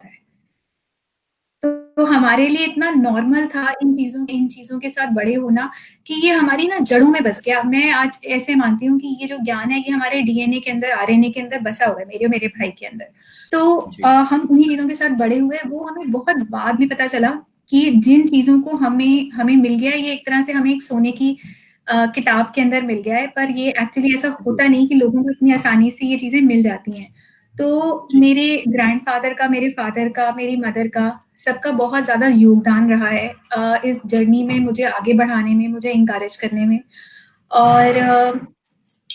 है। तो हमारे लिए इतना नॉर्मल था इन चीजों के साथ बड़े होना कि ये हमारी ना जड़ों में बस गया। मैं आज ऐसे मानती हूँ कि ये जो ज्ञान है ये हमारे डीएनए के अंदर, आरएनए के अंदर बसा हुआ है, मेरे और मेरे भाई के अंदर। तो हम उन्हीं चीजों के साथ बड़े हुए। वो हमें बहुत बाद में पता चला कि जिन चीजों को हमें मिल गया, ये एक तरह से हमें एक सोने की किताब के अंदर मिल गया है, पर ये एक्चुअली ऐसा होता नहीं कि लोगों को इतनी आसानी से ये चीजें मिल जाती हैं। तो मेरे ग्रैंडफादर का, मेरे फादर का, मेरी मदर का, सबका बहुत ज्यादा योगदान रहा है इस जर्नी में, मुझे आगे बढ़ाने में, मुझे इंकरेज करने में। और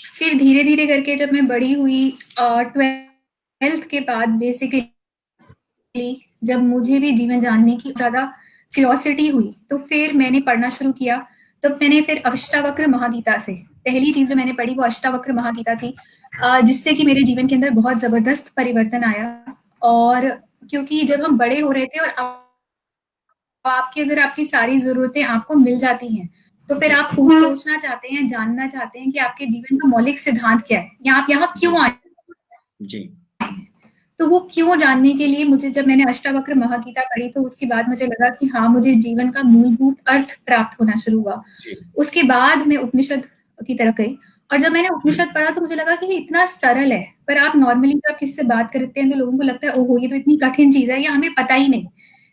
फिर धीरे धीरे करके जब मैं बड़ी हुई 12th के बाद बेसिकली जब मुझे भी जीवन जानने की ज्यादा क्यूरियोसिटी हुई, तो फिर मैंने पढ़ना शुरू किया। तो मैंने फिर अष्टावक्र महागीता से पहली चीज जो मैंने पढ़ी वो अष्टावक्र महागीता थी, जिससे कि मेरे जीवन के अंदर बहुत जबरदस्त परिवर्तन आया। और क्योंकि जब हम बड़े हो रहे थे और आपके अगर आपकी सारी जरूरतें आपको मिल जाती हैं, तो फिर आप खुद सोचना चाहते हैं, जानना चाहते हैं कि आपके जीवन का मौलिक सिद्धांत क्या है, या आप यहाँ क्यों आए जी। तो वो क्यों जानने के लिए मुझे, जब मैंने अष्टावक्र महागीता पढ़ी तो उसके बाद मुझे लगा कि हाँ, मुझे जीवन का मूलभूत अर्थ प्राप्त होना शुरू हुआ। उसके बाद मैं उपनिषद की तरफ गई, और जब मैंने उपनिषद पढ़ा तो मुझे लगा कि ये इतना सरल है, पर आप नॉर्मली जब किसी से बात करते हैं तो लोगों को लगता है ओहो ये तो इतनी कठिन चीज है, ये हमें पता ही नहीं।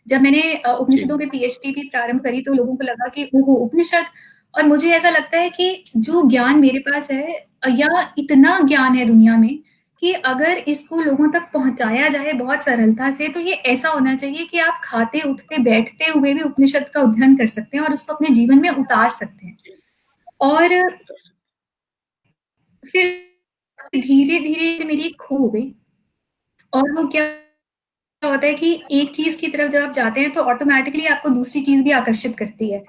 जब मैंने उपनिषदों में पीएचडी भी प्रारंभ करी तो लोगों को लगा कि ओहो उपनिषद, और मुझे ऐसा लगता है कि जो ज्ञान मेरे पास है, या इतना ज्ञान है दुनिया में कि अगर इसको लोगों तक पहुंचाया जाए बहुत सरलता से, तो ये ऐसा होना चाहिए कि आप खाते, उठते, बैठते हुए भी उपनिषद का अध्ययन कर सकते हैं और उसको अपने जीवन में उतार सकते हैं। और फिर धीरे धीरे मेरी एक खो हो गई। और वो क्या होता है कि एक चीज की तरफ जब आप जाते हैं तो ऑटोमेटिकली आपको दूसरी चीज भी आकर्षित करती है।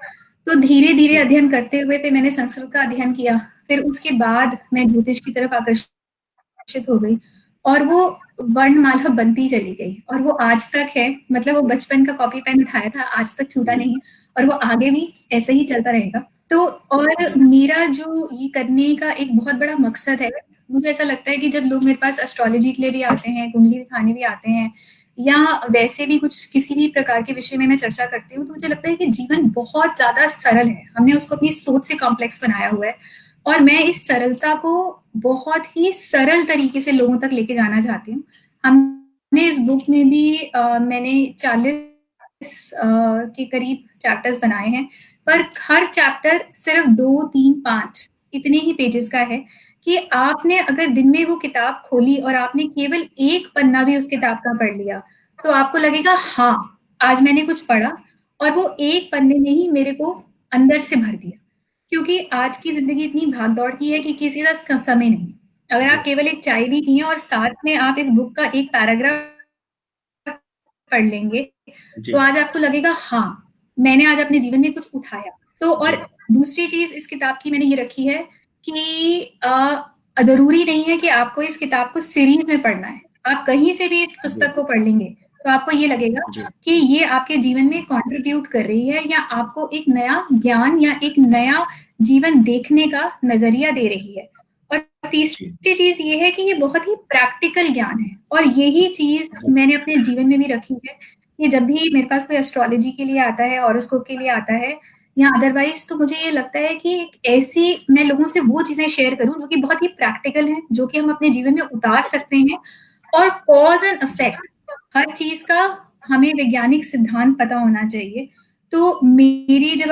तो धीरे धीरे अध्ययन करते हुए फिर मैंने संस्कृत का अध्ययन किया, फिर उसके बाद मैं ज्योतिष की तरफ आकर्षित हो गई, और वो वर्णमाला बनती चली गई, और वो आज तक है। मतलब वो बचपन का कॉपी पेन उठाया था, आज तक छूटा नहीं है, और वो आगे भी ऐसे ही चलता रहेगा। तो और मेरा जो ये करने का एक बहुत बड़ा मकसद है, मुझे ऐसा लगता है कि जब लोग मेरे पास एस्ट्रोलॉजी के लिए भी आते हैं, कुंडली दिखाने भी आते हैं, या वैसे भी कुछ किसी भी प्रकार के विषय में मैं चर्चा करती हूँ, तो मुझे लगता है कि जीवन बहुत ज्यादा सरल है। हमने उसको अपनी सोच से कॉम्प्लेक्स बनाया हुआ है, और मैं इस सरलता को बहुत ही सरल तरीके से लोगों तक लेके जाना चाहती हूँ। हमने इस बुक में भी मैंने 40 के करीब चैप्टर्स बनाए हैं, पर हर चैप्टर सिर्फ 2, 3, 5 इतने ही पेजेस का है कि आपने अगर दिन में वो किताब खोली और आपने केवल एक पन्ना भी उस किताब का पढ़ लिया, तो आपको लगेगा हाँ आज मैंने कुछ पढ़ा, और वो एक पन्ने ने ही मेरे को अंदर से भर दिया। क्योंकि आज की जिंदगी इतनी भागदौड़ की है कि किसी का समय नहीं। अगर आप केवल एक चाय भी पिए और साथ में आप इस बुक का एक पैराग्राफ पढ़ लेंगे, तो आज आपको लगेगा हाँ मैंने आज अपने जीवन में कुछ उठाया। तो और दूसरी चीज इस किताब की मैंने ये रखी है कि जरूरी नहीं है कि आपको इस किताब को सीरीज में पढ़ना है। आप कहीं से भी इस पुस्तक को पढ़ लेंगे तो आपको ये लगेगा कि ये आपके जीवन में कंट्रीब्यूट कर रही है, या आपको एक नया ज्ञान या एक नया जीवन देखने का नजरिया दे रही है। और तीसरी चीज ये है कि ये बहुत ही प्रैक्टिकल ज्ञान है, और यही चीज मैंने अपने जीवन में भी रखी है कि जब भी मेरे पास कोई एस्ट्रोलॉजी के लिए आता है, हॉरोस्कोप के लिए आता है, या अदरवाइज, तो मुझे ये लगता है कि ऐसी मैं लोगों से वो चीजें शेयर करूं जो कि बहुत ही प्रैक्टिकल हैं, जो कि हम अपने जीवन में उतार सकते हैं। और कॉज एंड इफेक्ट हर चीज का हमें वैज्ञानिक सिद्धांत पता होना चाहिए। तो मेरी जब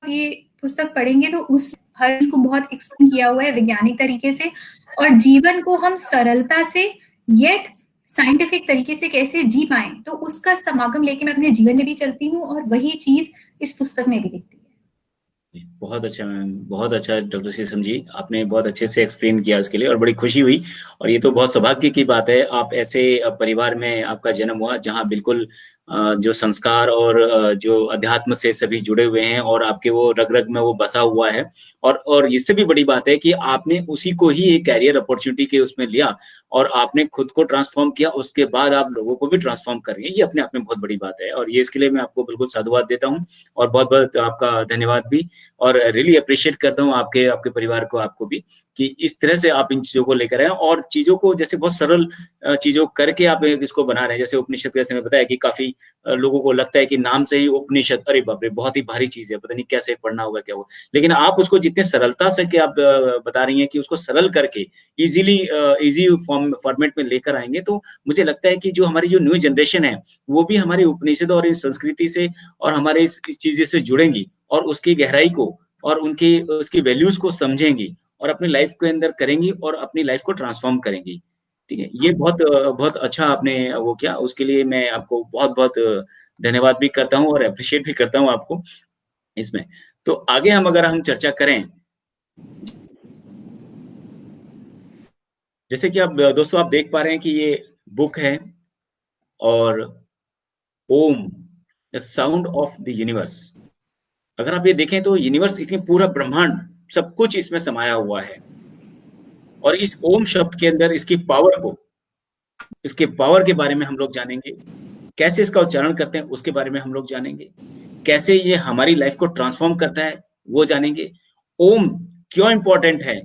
ये पुस्तक पढ़ेंगे तो उस हर चीज को बहुत एक्सप्लेन किया हुआ है वैज्ञानिक तरीके से, और जीवन को हम सरलता से येट साइंटिफिक तरीके से कैसे जी पाए, तो उसका समागम लेके मैं अपने जीवन में भी चलती हूँ, और वही चीज इस पुस्तक में भी दिखती है। बहुत अच्छा मैम, बहुत अच्छा डॉक्टर शीशम जी, आपने बहुत अच्छे से एक्सप्लेन किया इसके लिए और बड़ी खुशी हुई। और ये तो बहुत सौभाग्य की बात है, आप ऐसे परिवार में आपका जन्म हुआ जहाँ बिल्कुल जो संस्कार और जो अध्यात्म से सभी जुड़े हुए हैं और आपके वो रग-रग में वो बसा हुआ है। और इससे भी बड़ी बात है कि आपने उसी को ही एक कैरियर अपॉर्च्युनिटी के उसमें लिया और आपने खुद को ट्रांसफ़ॉर्म किया, उसके बाद आप लोगों को भी ट्रांसफ़ॉर्म कर रही हैं, ये अपने आप में बहुत बड़ी बात है और ये इसके लिए मैं आपको बिल्कुल साधुवाद देता हूँ और बहुत-बहुत आपका धन्यवाद भी। और रियली एप्रिशिएट करता हूँ आपके आपके परिवार को, आपको भी, कि इस तरह से आप इन चीज़ों को लेकर आए हैं और चीज़ों को जैसे बहुत सरल चीज़ों करके आप इसको बना रहे हैं। जैसे उपनिषद का जैसे मैं बताया कि काफ़ी लोगों को लगता है कि नाम से ही उपनिषद, अरे बाप रे! बहुत ही भारी चीज़ है, पता नहीं कैसे पढ़ना होगा, क्या होगा। लेकिन आप उसको जितने सरलता से कि आप बता रही हैं कि उसको सरल करके ईज़िली ईज़ी फॉर्मेट में लेकर आएँगे, तो मुझे लगता है कि जो हमारी जो न्यू जनरेशन है, वो भी हमारे उपनिषद और इस संस्कृति से और हमारे इस चीज़ों से जुड़ेंगी और उसकी गहराई को और उनकी उसकी वैल्यूज़ को समझेंगी और अपनी लाइफ़ के अंदर करेंगी और अपनी लाइफ़ को ट्रांसफ़ॉर्म करेंगी। ठीक है? ये बहुत अच्छा आपने वो किया, उसके लिए मैं आपको बहुत-बहुत धन्यवाद भी करता हूँ और एप्रिशिएट भी करता हूँ आपको इसमें। तो आगे अगर हम चर्चा करें, जैसे कि आप दोस्तों आप देख पा रहे हैं कि ये बुक है और Om, the sound of the universe. अगर आप ये देखें तो यूनिवर्स इसमें पूरा ब्रह्मांड, सब कुछ इसमें समाया हुआ है। और इस ओम शब्द के अंदर इसके पावर के बारे में हम लोग जानेंगे। कैसे इसका उच्चारण करते हैं उसके बारे में हम लोग जानेंगे। कैसे ये हमारी लाइफ को ट्रांसफ़ॉर्म करता है वो जानेंगे। ओम क्यों इम्पोर्टेंट है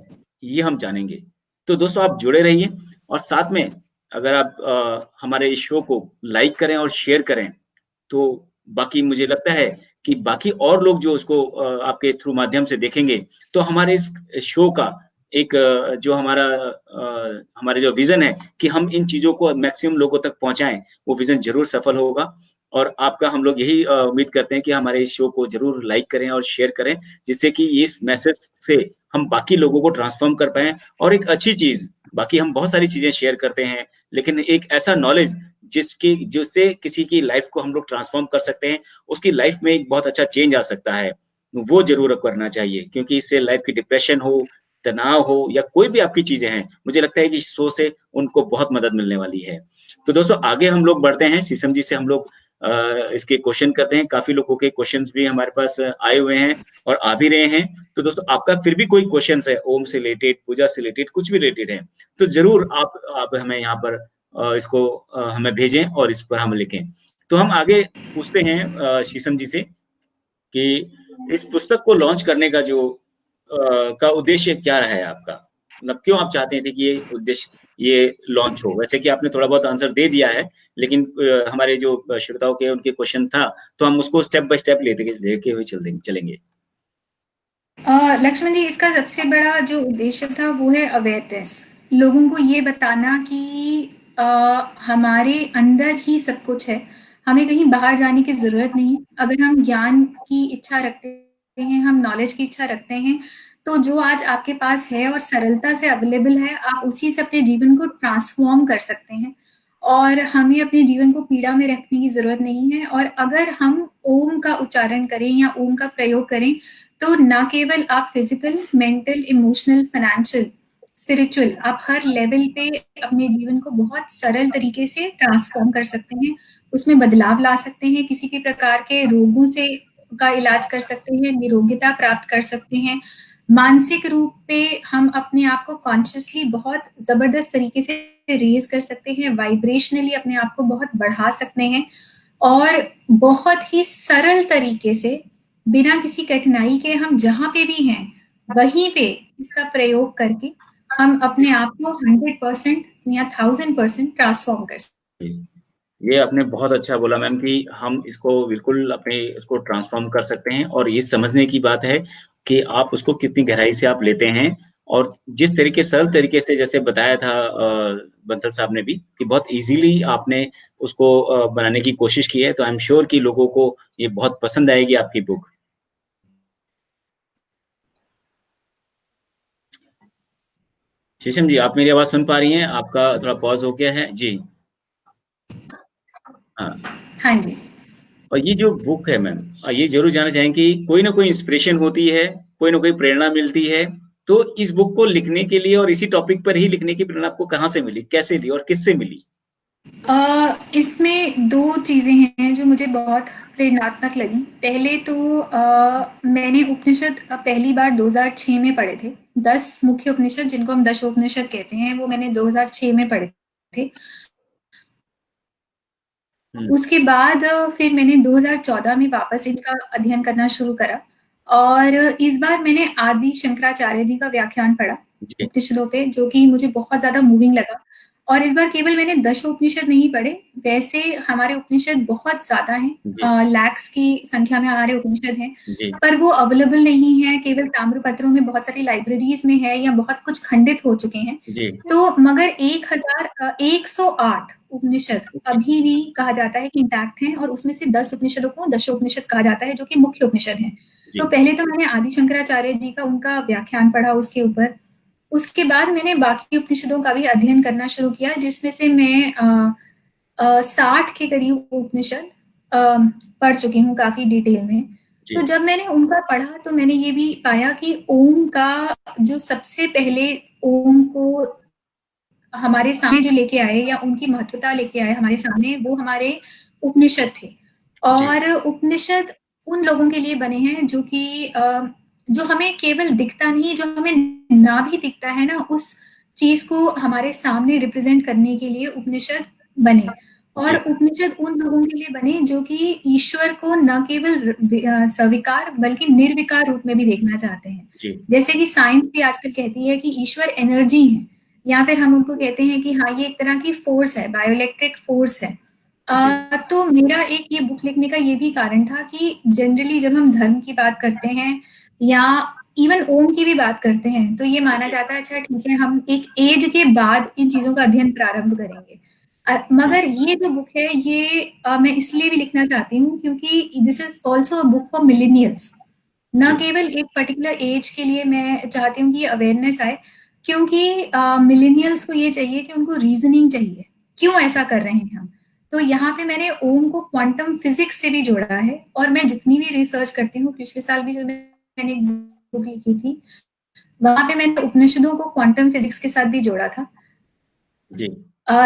ये हम जानेंगे। तो दोस्तों आप जुड़े रहिए और साथ में अगर आप हमारे इस शो को लाइक करें और शेयर करें, तो बाकी मुझे लगता है कि बाकी और लोग जो उसको आपके थ्रू माध्यम से देखेंगे, तो हमारे इस शो का एक जो हमारे जो विज़न है कि हम इन चीज़ों को मैक्सिमम लोगों तक पहुँचाएँ, वो विज़न ज़रूर सफल होगा। और आपका हम लोग यही उम्मीद करते हैं कि हमारे इस शो को ज़रूर लाइक करें और शेयर करें, जिससे कि इस मैसेज से हम बाकी लोगों को ट्रांसफ़ॉर्म कर पाएँ और एक अच्छी चीज़, बाकी हम बहुत सारी चीज़ें शेयर करते हैं, लेकिन एक ऐसा नॉलेज जिससे किसी की लाइफ़ को हम लोग ट्रांसफ़ॉर्म कर सकते हैं, उसकी लाइफ़ में एक बहुत अच्छा चेंज आ सकता है। वो ज़रूर करना चाहिए क्योंकि इससे लाइफ़ की डिप्रेशन हो, तनाव हो या कोई भी आपकी चीज़ें हैं, मुझे लगता है कि इस शो से उनको बहुत मदद मिलने वाली है। तो दोस्तों आगे हम लोग बढ़ते हैं, शीशम जी से हम लोग इसके क्वेश्चन करते हैं। काफ़ी लोगों के क्वेश्चन्स भी हमारे पास आए हुए हैं और आ भी रहे हैं। तो दोस्तों आपका फिर भी कोई क्वेश्चन्स है ओम से रिलेटेड, पूजा से रिलेटेड, कुछ भी रिलेटेड है, तो ज़रूर आप हमें यहाँ पर इसको हमें भेजें और इस पर हम लिखें। तो हम आगे पूछते हैं शीशम जी से कि इस पुस्तक को लॉन्च करने का का उद्देश्य क्या रहा है आपका? मतलब क्यों आप चाहते थे कि ये लॉन्च हो? वैसे कि आपने थोड़ा बहुत आंसर दे दिया है, लेकिन हमारे जो श्रोताओं के उनके क्वेश्चन था, तो हम उसको स्टेप बाय स्टेप लेके हुए चलेंगे। लक्ष्मण जी, इसका सबसे बड़ा जो उद्देश्य था वो है अवेयरनेस। लोगों को ये बताना कि हमारे अंदर ही सब कुछ है, हमें कहीं बाहर जाने की ज़रूरत नहीं। अगर हम ज्ञान की इच्छा रखते हैं, हम नॉलेज की इच्छा रखते हैं, तो जो आज आपके पास है और सरलता से अवेलेबल है, आप उसी से अपने जीवन को ट्रांसफ़ॉर्म कर सकते हैं और हमें अपने जीवन को पीड़ा में रखने की ज़रूरत नहीं है। और अगर हम ओम का उच्चारण करें या ओम का प्रयोग करें, तो ना केवल आप physical, mental, emotional, financial, spiritual, आप हर लेवल पे अपने जीवन को बहुत सरल तरीके से ट्रांसफॉर्म कर सकते हैं, उसमें बदलाव ला सकते हैं, किसी भी प्रकार के रोगों से का इलाज कर सकते हैं, निरोगिता प्राप्त कर सकते हैं। मानसिक रूप पे हम अपने आप को कॉन्शियसली बहुत जबरदस्त तरीके से रेज कर सकते हैं, वाइब्रेशनली अपने आप को बहुत बढ़ा सकते हैं और बहुत ही सरल तरीके से बिना किसी कठिनाई के हम जहाँ पे भी हैं, वहीं पे इसका प्रयोग करके हम अपने आप को 100% या 1000% ट्रांसफॉर्म कर सकते हैं। ये आपने बहुत अच्छा बोला मैम कि हम इसको बिल्कुल इसको ट्रांसफ़ॉर्म कर सकते हैं और ये समझने की बात है कि आप उसको कितनी गहराई से आप लेते हैं और जिस तरीके सरल तरीके से जैसे बताया था बंसल साहब ने भी कि बहुत ईज़िली आपने उसको बनाने की कोशिश की है, तो आई एम श्योर कि लोगों को ये बहुत पसंद आएगी आपकी बुक। शीशम जी, आप मेरी आवाज़ सुन पा रही हैं? आपका थोड़ा पॉज़ हो गया है। जी। हाँ। हाँ जी। और ये जो बुक है मैम, ये जरूर जानना चाहेंगे कि कोई ना कोई इंस्पिरेशन होती है, कोई ना कोई प्रेरणा मिलती है, तो इस बुक को लिखने के लिए और इसी टॉपिक पर ही लिखने की प्रेरणा आपको कहाँ से मिली, कैसे ली और किससे मिली? इसमें 2 चीज़ें हैं जो मुझे बहुत प्रेरणात्मक लगी। पहले तो मैंने उपनिषद पहली बार 2006 में पढ़े थे। 10 मुख्य उपनिषद जिनको हम दशोपनिषद कहते हैं, वो मैंने 2006 में पढ़े थे। उसके बाद फिर मैंने 2014 में वापस इनका अध्ययन करना शुरू करा और इस बार मैंने आदि शंकराचार्य जी का व्याख्यान पढ़ा उपनिषदों पे, जो कि मुझे बहुत ज़्यादा मूविंग लगा। और इस बार केवल मैंने दशोपनिषद नहीं पढ़े, वैसे हमारे उपनिषद बहुत ज़्यादा हैं, लैक्स की संख्या में हमारे उपनिषद हैं, पर वो अवेलेबल नहीं है, केवल ताम्रपत्रों में बहुत सारी लाइब्रेरीज में है या बहुत कुछ खंडित हो चुके हैं। तो मगर 1108 उपनिषद अभी भी कहा जाता है कि इंटैक्ट हैं और उसमें से 10 उपनिषदों को दशोपनिषद कहा जाता है, जो कि मुख्य उपनिषद हैं। तो पहले तो मैंने आदि शंकराचार्य जी का उनका व्याख्यान पढ़ा उसके ऊपर। उसके बाद मैंने बाकी उपनिषदों का भी अध्ययन करना शुरू किया, जिसमें से मैं 60 के करीब उपनिषद पढ़ चुकी हूँ काफी डिटेल में। तो जब मैंने उनका पढ़ा तो मैंने ये भी पाया कि ओम का जो सबसे पहले ओम को हमारे सामने जो लेके आए या उनकी महत्वता लेके आए हमारे सामने, वो हमारे उपनिषद थे। और उपनिषद उन लोगों के लिए बने हैं जो कि जो हमें केवल दिखता नहीं, जो हमें ना भी दिखता है ना, उस चीज को हमारे सामने रिप्रेजेंट करने के लिए उपनिषद बने। और उपनिषद उन लोगों के लिए बने जो कि ईश्वर को न केवल स्वीकार बल्कि निर्विकार रूप में भी देखना चाहते हैं। जैसे कि साइंस भी आजकल कहती है कि ईश्वर एनर्जी है, या फिर हम उनको कहते हैं कि हाँ, ये एक तरह की फोर्स है, बायोइलेक्ट्रिक फोर्स है। तो मेरा एक ये बुक लिखने का ये भी कारण था कि जनरली जब हम धर्म की बात करते हैं या इवन ओम की भी बात करते हैं, तो ये माना जाता है अच्छा ठीक है, हम एक एज के बाद इन चीजों का अध्ययन प्रारंभ करेंगे। मगर ये जो बुक है ये मैं इसलिए भी लिखना चाहती हूँ क्योंकि this is also a book for millennials, न केवल एक पर्टिकुलर एज के लिए मैं चाहती हूँ कि अवेयरनेस आए, क्योंकि मिलेनियल्स को ये चाहिए कि उनको रीजनिंग चाहिए, क्यों ऐसा कर रहे हैं हम। तो यहाँ पे मैंने ओम को क्वांटम फिजिक्स से भी जोड़ा है, और मैं जितनी भी रिसर्च करती हूँ, पिछले साल भी जो मैंने एक बुक लिखी थी, वहां पे मैंने उपनिषदों को क्वांटम फिजिक्स के साथ भी जोड़ा था।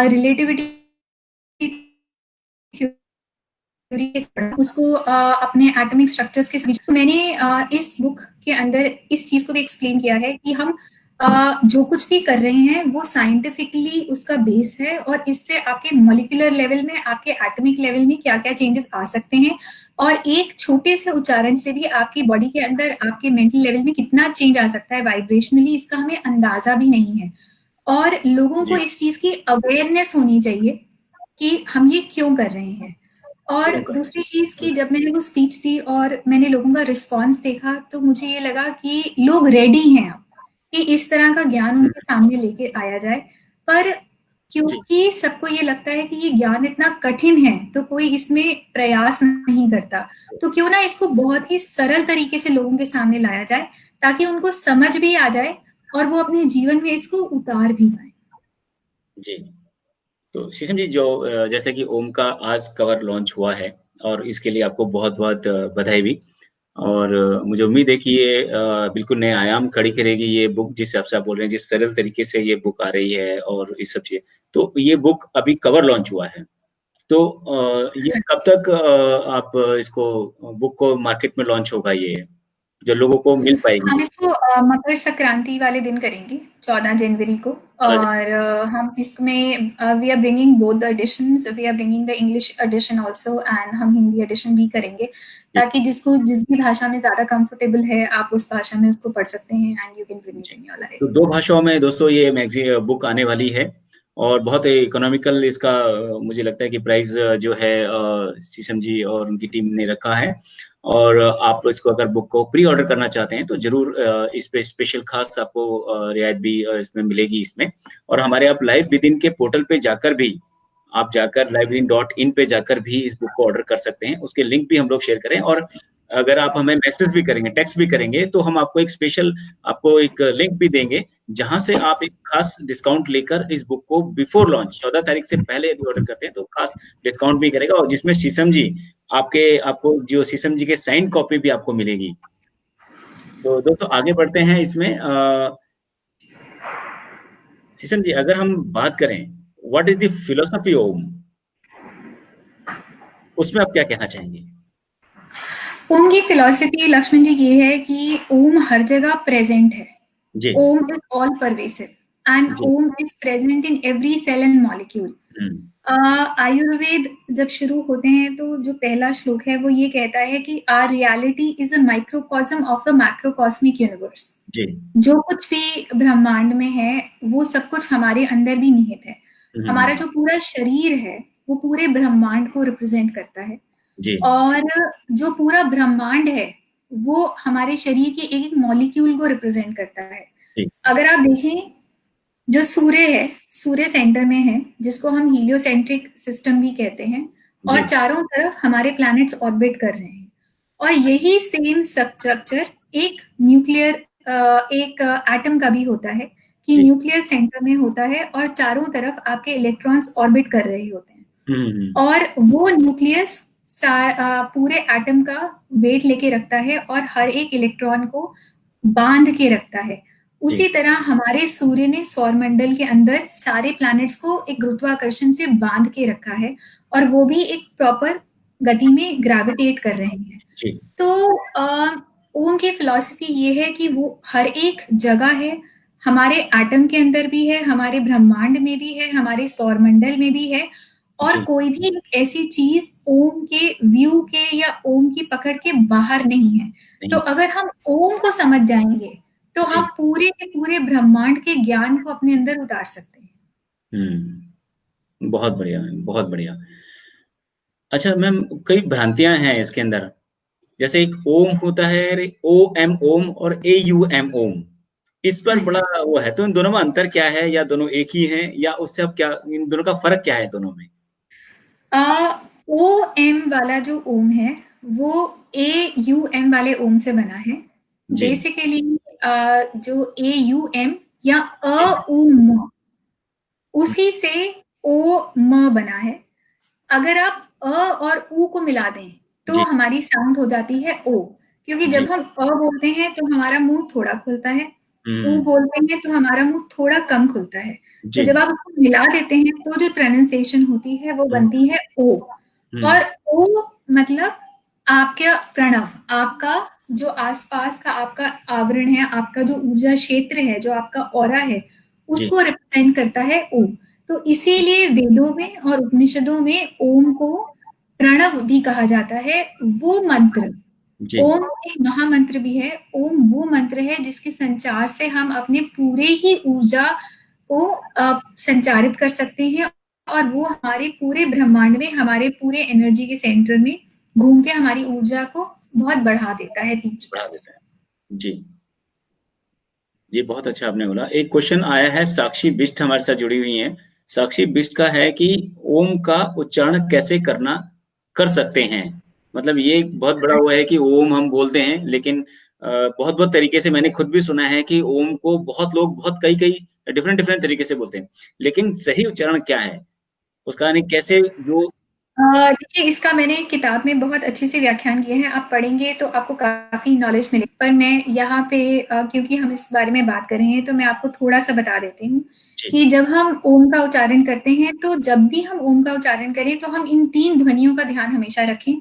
रिलेटिविटी उसको अपने एटॉमिक स्ट्रक्चर्स के साथ मैंने इस बुक के अंदर इस चीज को भी एक्सप्लेन किया है कि हम जो कुछ भी कर रहे हैं वो साइंटिफिकली उसका बेस है, और इससे आपके मॉलिक्यूलर लेवल में, आपके एटॉमिक लेवल में क्या क्या चेंजेस आ सकते हैं, और एक छोटे से उच्चारण से भी आपकी बॉडी के अंदर, आपके मेंटल लेवल में कितना चेंज आ सकता है वाइब्रेशनली, इसका हमें अंदाजा भी नहीं है। और लोगों को इस चीज की अवेयरनेस होनी चाहिए कि हम ये क्यों कर रहे हैं। और दूसरी चीज की जब मैंने वो स्पीच दी और मैंने लोगों का रिस्पांस देखा, तो मुझे ये लगा कि लोग रेडी हैं अब कि इस तरह का ज्ञान उनके सामने लेके आया जाए। पर क्योंकि सबको ये लगता है कि ये ज्ञान इतना कठिन है तो कोई इसमें प्रयास नहीं करता, तो क्यों ना इसको बहुत ही सरल तरीके से लोगों के सामने लाया जाए ताकि उनको समझ भी आ जाए और वो अपने जीवन में इसको उतार भी पाए। जी, तो शीशम जी, जो जैसे कि ओम का आज कवर लॉन्च हुआ है और इसके लिए आपको बहुत-बहुत बधाई भी। और मुझे उम्मीद है कि ये बिल्कुल नए आयाम खड़ी करेगी ये बुक, जिस हिसाब से आप बोल रहे हैं, जिस सरल तरीके से ये बुक आ रही है और ये सब चीज़ें। तो ये बुक अभी कवर लॉन्च हुआ है, तो ये कब तक आप इसको बुक को मार्केट में लॉन्च होगा ये, जो लोगों को मिल पाएगी? हम इसको मकर संक्रांति वाले दिन करेंगे, 14 जनवरी को। और हम इसमें we are bringing both the editions, we are bringing the English edition also, and हम हिंदी एडिशन भी करेंगे, ताकि जिसको जिस भी भाषा में ज्यादा कंफर्टेबल है आप उस भाषा में उसको पढ़ सकते हैं, and you can read it in your life. तो 2 भाषाओं में दोस्तों ये बुक आने वाली है और बहुत इकोनॉमिकल इसका मुझे लगता है कि प्राइस जो है शीशम जी और उनकी टीम ने रखा है। और आप इसको अगर बुक को प्री ऑर्डर करना चाहते हैं तो जरूर इस पे स्पेशल खास आपको रियायत भी इसमें मिलेगी इसमें। और हमारे आप लाइव विद इन के पोर्टल पे जाकर भी, आप जाकर livein.in पे जाकर भी इस बुक को ऑर्डर कर सकते हैं। उसके लिंक भी हम लोग शेयर करें। और अगर आप हमें मैसेज भी करेंगे, टेक्स्ट भी करेंगे, तो हम आपको एक स्पेशल आपको एक लिंक भी देंगे, जहां से आप एक खास डिस्काउंट लेकर इस बुक को बिफोर लॉन्च 14 तारीख से पहले यदि ऑर्डर करते हैं तो खास डिस्काउंट भी करेगा, और जिसमें शीशम जी आपको जो शीशम जी के साइन कॉपी भी आपको मिलेगी। तो दोस्तों आगे बढ़ते हैं इसमें। शीशम जी, अगर हम बात करें व्हाट इज द फिलोसफी ओम, उसमें आप क्या कहना चाहेंगे? ओम की फिलॉसफी लक्ष्मण जी ये है कि ओम हर जगह प्रेजेंट है। जी। Om is all pervasive and जी। Om is present in every cell and molecule. Ayurveda जब शुरू होते हैं तो जो पहला श्लोक है वो ये कहता है कि our reality is a microcosm of the macrocosmic universe. जी। जो कुछ भी ब्रह्मांड में है वो सब कुछ हमारे अंदर भी निहित है। हमारा जो पूरा शरीर है वो पूरे ब्रह्मांड को रिप्रेजेंट करता है। जी। और जो पूरा ब्रह्मांड है वो हमारे शरीर के एक एक मॉलिक्यूल को रिप्रेजेंट करता है। जी। अगर आप देखें जो सूर्य है, सूर्य सेंटर में है, जिसको हम हीलियोसेंट्रिक सिस्टम भी कहते हैं, और जी। चारों तरफ हमारे प्लैनेट्स ऑर्बिट कर रहे हैं। और यही सेम स्ट्रक्चर एक न्यूक्लियर एक एटम का भी होता है कि जी। न्यूक्लियर सेंटर में होता है और चारों तरफ आपके इलेक्ट्रॉन्स ऑर्बिट कर रहे होते हैं। और वो न्यूक्लियस पूरे एटम का वेट लेके रखता है और हर एक इलेक्ट्रॉन को बांध के रखता है। उसी तरह हमारे सूर्य ने सौरमंडल के अंदर सारे प्लैनेट्स को एक गुरुत्वाकर्षण से बांध के रखा है और वो भी एक प्रॉपर गति में ग्रेविटेट कर रहे हैं। जी। तो ओम की फिलॉसफी ये है कि वो हर एक जगह है, हमारे एटम के अंदर भी है, हमारे ब्रह्मांड में भी है, हमारे सौरमंडल में भी है, और जी। कोई भी ऐसी चीज ओम के व्यू के या ओम की पकड़ के बाहर नहीं है। तो अगर हम ओम को समझ जाएंगे तो जी। हम पूरे के पूरे ब्रह्मांड के ज्ञान को अपने अंदर उतार सकते हैं। बहुत बढ़िया, बहुत बढ़िया। अच्छा मैम, कई भ्रांतियां हैं इसके अंदर, जैसे एक ओम होता है, ओ एम ओम और ए यू एम ओम, इस पर बड़ा वो है, तो इन दोनों में अंतर क्या है, या दोनों एक ही हैं, या उससे अब क्या, इन दोनों का फर्क क्या है दोनों में? ओ एम वाला जो ओम है वो ए यू एम वाले ओम से बना है। बेसिकली जो ए यू एम या अ उ म, उसी से ओ म बना है। अगर आप अ और उ को मिला दें तो हमारी साउंड हो जाती है ओ, क्योंकि जब हम अ बोलते हैं तो हमारा मुंह थोड़ा खुलता है, उ बोलते हैं तो हमारा मुंह थोड़ा कम खुलता है। तो जब आप उसको मिला देते हैं तो जो प्रोनाउंसिएशन होती है वो बनती है ओ। और ओ मतलब आपका प्रणव, आपका जो आसपास का आपका आवरण है, आपका जो ऊर्जा क्षेत्र है, जो आपका ऑरा है, उसको रिप्रेजेंट करता है ओम। तो इसीलिए वेदों में और उपनिषदों में ओम को प्रणव भी कहा जाता है। वो मंत्र, ओम एक महामंत्र भी है। ओम वो मंत्र है जिसके संचार से हम अपने पूरे ही ऊर्जा को संचारित कर सकते हैं, और वो हमारे पूरे ब्रह्मांड में, हमारे पूरे एनर्जी के सेंटर में घूम के हमारी ऊर्जा को बहुत बढ़ा देता है, तीव्रता से। जी, ये बहुत अच्छा आपने बोला। एक क्वेश्चन आया है, साक्षी बिष्ट हमारे साथ जुड़ी हुई हैं। साक्षी बिष्ट का है कि ओम का उच्चारण कैसे कर सकते हैं। मतलब ये बहुत बड़ा वो है कि ओम हम बोलते हैं, लेकिन बहुत तरीके से मैंने खुद भी सुना है कि ओम को बहुत लोग बहुत कई डिफरेंट तरीके से बोलते हैं, लेकिन सही उच्चारण क्या है उसका, यानी कैसे जो देखिए, इसका मैंने किताब में बहुत अच्छे से व्याख्यान किए हैं, आप पढ़ेंगे तो आपको काफी नॉलेज मिलेगी। पर मैं यहाँ पे क्योंकि हम इस बारे में बात कर रहे हैं तो मैं आपको थोड़ा सा बता देती हूँ कि जब हम ओम का उच्चारण करते हैं तो जब भी हम ओम का उच्चारण करें तो हम इन 3 ध्वनियों का ध्यान हमेशा रखें,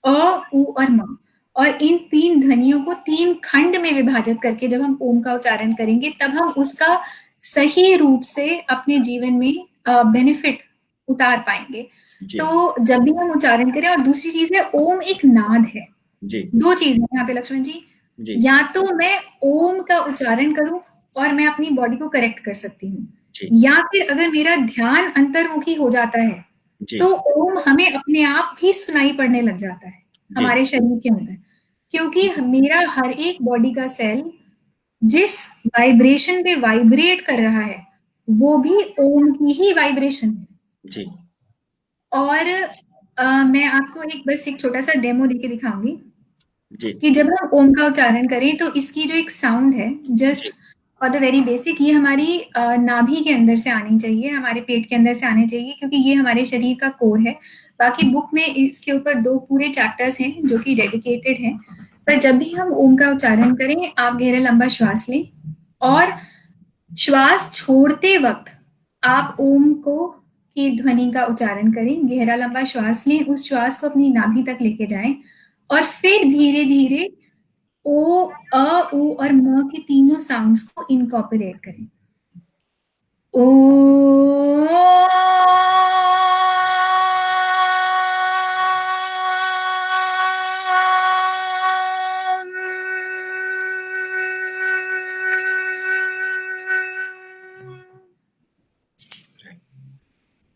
अ, उ और म। और इन 3 ध्वनियों को 3 खंड में विभाजित करके जब हम ओम का उच्चारण करेंगे तब हम उसका सही रूप से अपने जीवन में बेनिफिट उतार पाएंगे। तो जब भी हम उच्चारण करें, और दूसरी चीज है ओम एक नाद है। 2 चीजें यहाँ पे लक्ष्मण जी, या तो मैं ओम का उच्चारण करूं और मैं अपनी बॉडी को करेक्ट कर सकती हूँ, या फिर अगर मेरा ध्यान अंतर्मुखी हो जाता है तो ओम हमें अपने आप ही सुनाई पड़ने लग जाता है हमारे शरीर के अंदर, क्योंकि मेरा हर एक बॉडी का सेल जिस वाइब्रेशन पे वाइब्रेट कर रहा है वो भी ओम की ही वाइब्रेशन है। और मैं आपको बस एक छोटा सा डेमो देके दिखाऊंगी। कि जब हम ओम का उच्चारण करें तो इसकी जो एक साउंड है, जस्ट और द वेरी बेसिक, ये हमारी नाभि के अंदर से आनी चाहिए, हमारे पेट के अंदर से आनी चाहिए, क्योंकि ये हमारे शरीर का कोर है। बाकी बुक में इसके ऊपर 2 पूरे चैप्टर्स हैं जो कि डेडिकेटेड हैं। पर जब भी हम ओम का उच्चारण करें, आप गहरा लंबा श्वास लें और श्वास छोड़ते वक्त आप ओम को की ध्वनि का उच्चारण करें। गहरा लंबा श्वास लें, उस श्वास को अपनी नाभि तक लेके जाएं और फिर धीरे धीरे ओ, अ, उ और म के तीनों साउंड्स को इनकॉर्पोरेट करें। ओ,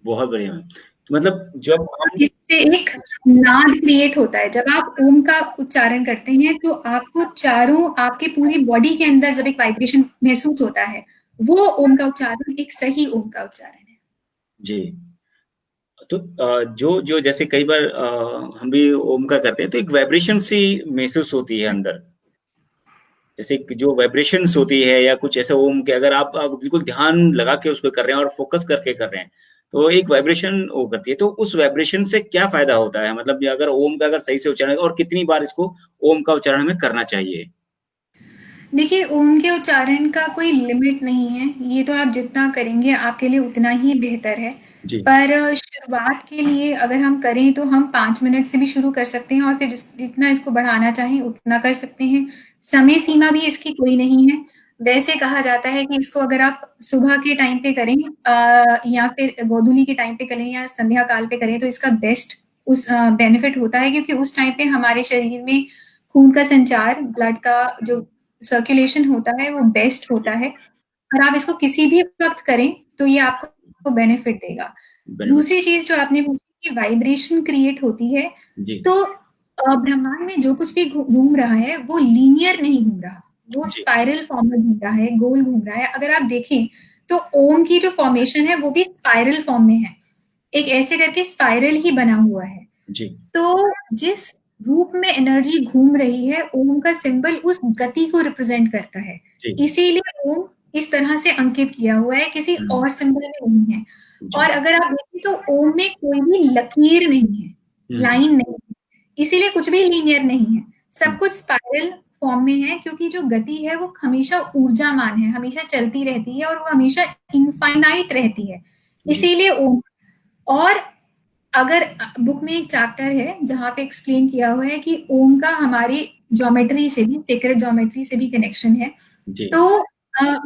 बहुत बढ़िया। तो मतलब जब इससे एक नाद क्रिएट होता है। जब आप ओम का उच्चारण करते हैं तो आपको चारों, आपके पूरी बॉडी के अंदर जब एक वाइब्रेशन महसूस होता है, वो ओम का उच्चारण एक सही ओम का उच्चारण है। जी। तो जो जो जैसे कई बार हम भी ओम का करते हैं तो एक वाइब्रेशन सी महसूस होती है अंदर, जैसे जो वाइब्रेशंस होती है या कुछ ऐसा ओम के, अगर आप बिल्कुल ध्यान लगा के उसको कर रहे हैं और फोकस करके कर रहे हैं तो एक वाइब्रेशन वो करती है। तो उस वाइब्रेशन से क्या फायदा होता है, मतलब ये अगर ओम का अगर सही से उच्चारण, और कितनी बार इसको ओम का उच्चारण हमें करना चाहिए? देखिए, ओम के उच्चारण का कोई लिमिट नहीं है, ये तो आप जितना करेंगे आपके लिए उतना ही बेहतर है। जी। पर शुरुआत के लिए अगर हम करें तो हम 5 मिनट से भी शुरू कर सकते हैं और फिर जितना इसको बढ़ाना चाहें उतना कर सकते हैं। समय सीमा भी इसकी कोई नहीं है। वैसे कहा जाता है कि इसको अगर आप सुबह के टाइम पे करें या फिर गोधूली के टाइम पे करें या संध्या काल पे करें तो इसका बेस्ट बेनिफिट होता है, क्योंकि उस टाइम पे हमारे शरीर में खून का संचार, ब्लड का जो सर्कुलेशन होता है वो बेस्ट होता है। और आप इसको किसी भी वक्त करें तो ये आपको बेनिफिट देगा। दूसरी चीज जो आपने पूछी कि वाइब्रेशन क्रिएट होती है, तो ब्रह्मांड में जो कुछ भी घूम रहा है वो लीनियर नहीं घूम रहा, वो स्पाइरल फॉर्म में घूम रहा है, गोल घूम रहा है। अगर आप देखें तो ओम की जो फॉर्मेशन है वो भी स्पाइरल फॉर्म में है, एक ऐसे करके स्पाइरल ही बना हुआ है। तो जिस रूप में एनर्जी घूम रही है, ओम का सिंबल उस गति को रिप्रेजेंट करता है। इसीलिए ओम इस तरह से अंकित किया हुआ है, किसी और सिंबल में नहीं है। और अगर आप देखें तो ओम में कोई भी लकीर नहीं है, लाइन नहीं है, इसीलिए कुछ भी लीनियर नहीं है, सब कुछ स्पाइरल फॉर्म में है, क्योंकि जो गति है वो हमेशा ऊर्जामान है, हमेशा चलती रहती है और वो हमेशा इनफाइनाइट रहती है, इसीलिए ओम। और अगर बुक में एक चैप्टर है जहाँ पे एक्सप्लेन किया हुआ है कि ओम का हमारी ज्योमेट्री से भी, सीक्रेट ज्योमेट्री से भी कनेक्शन है, तो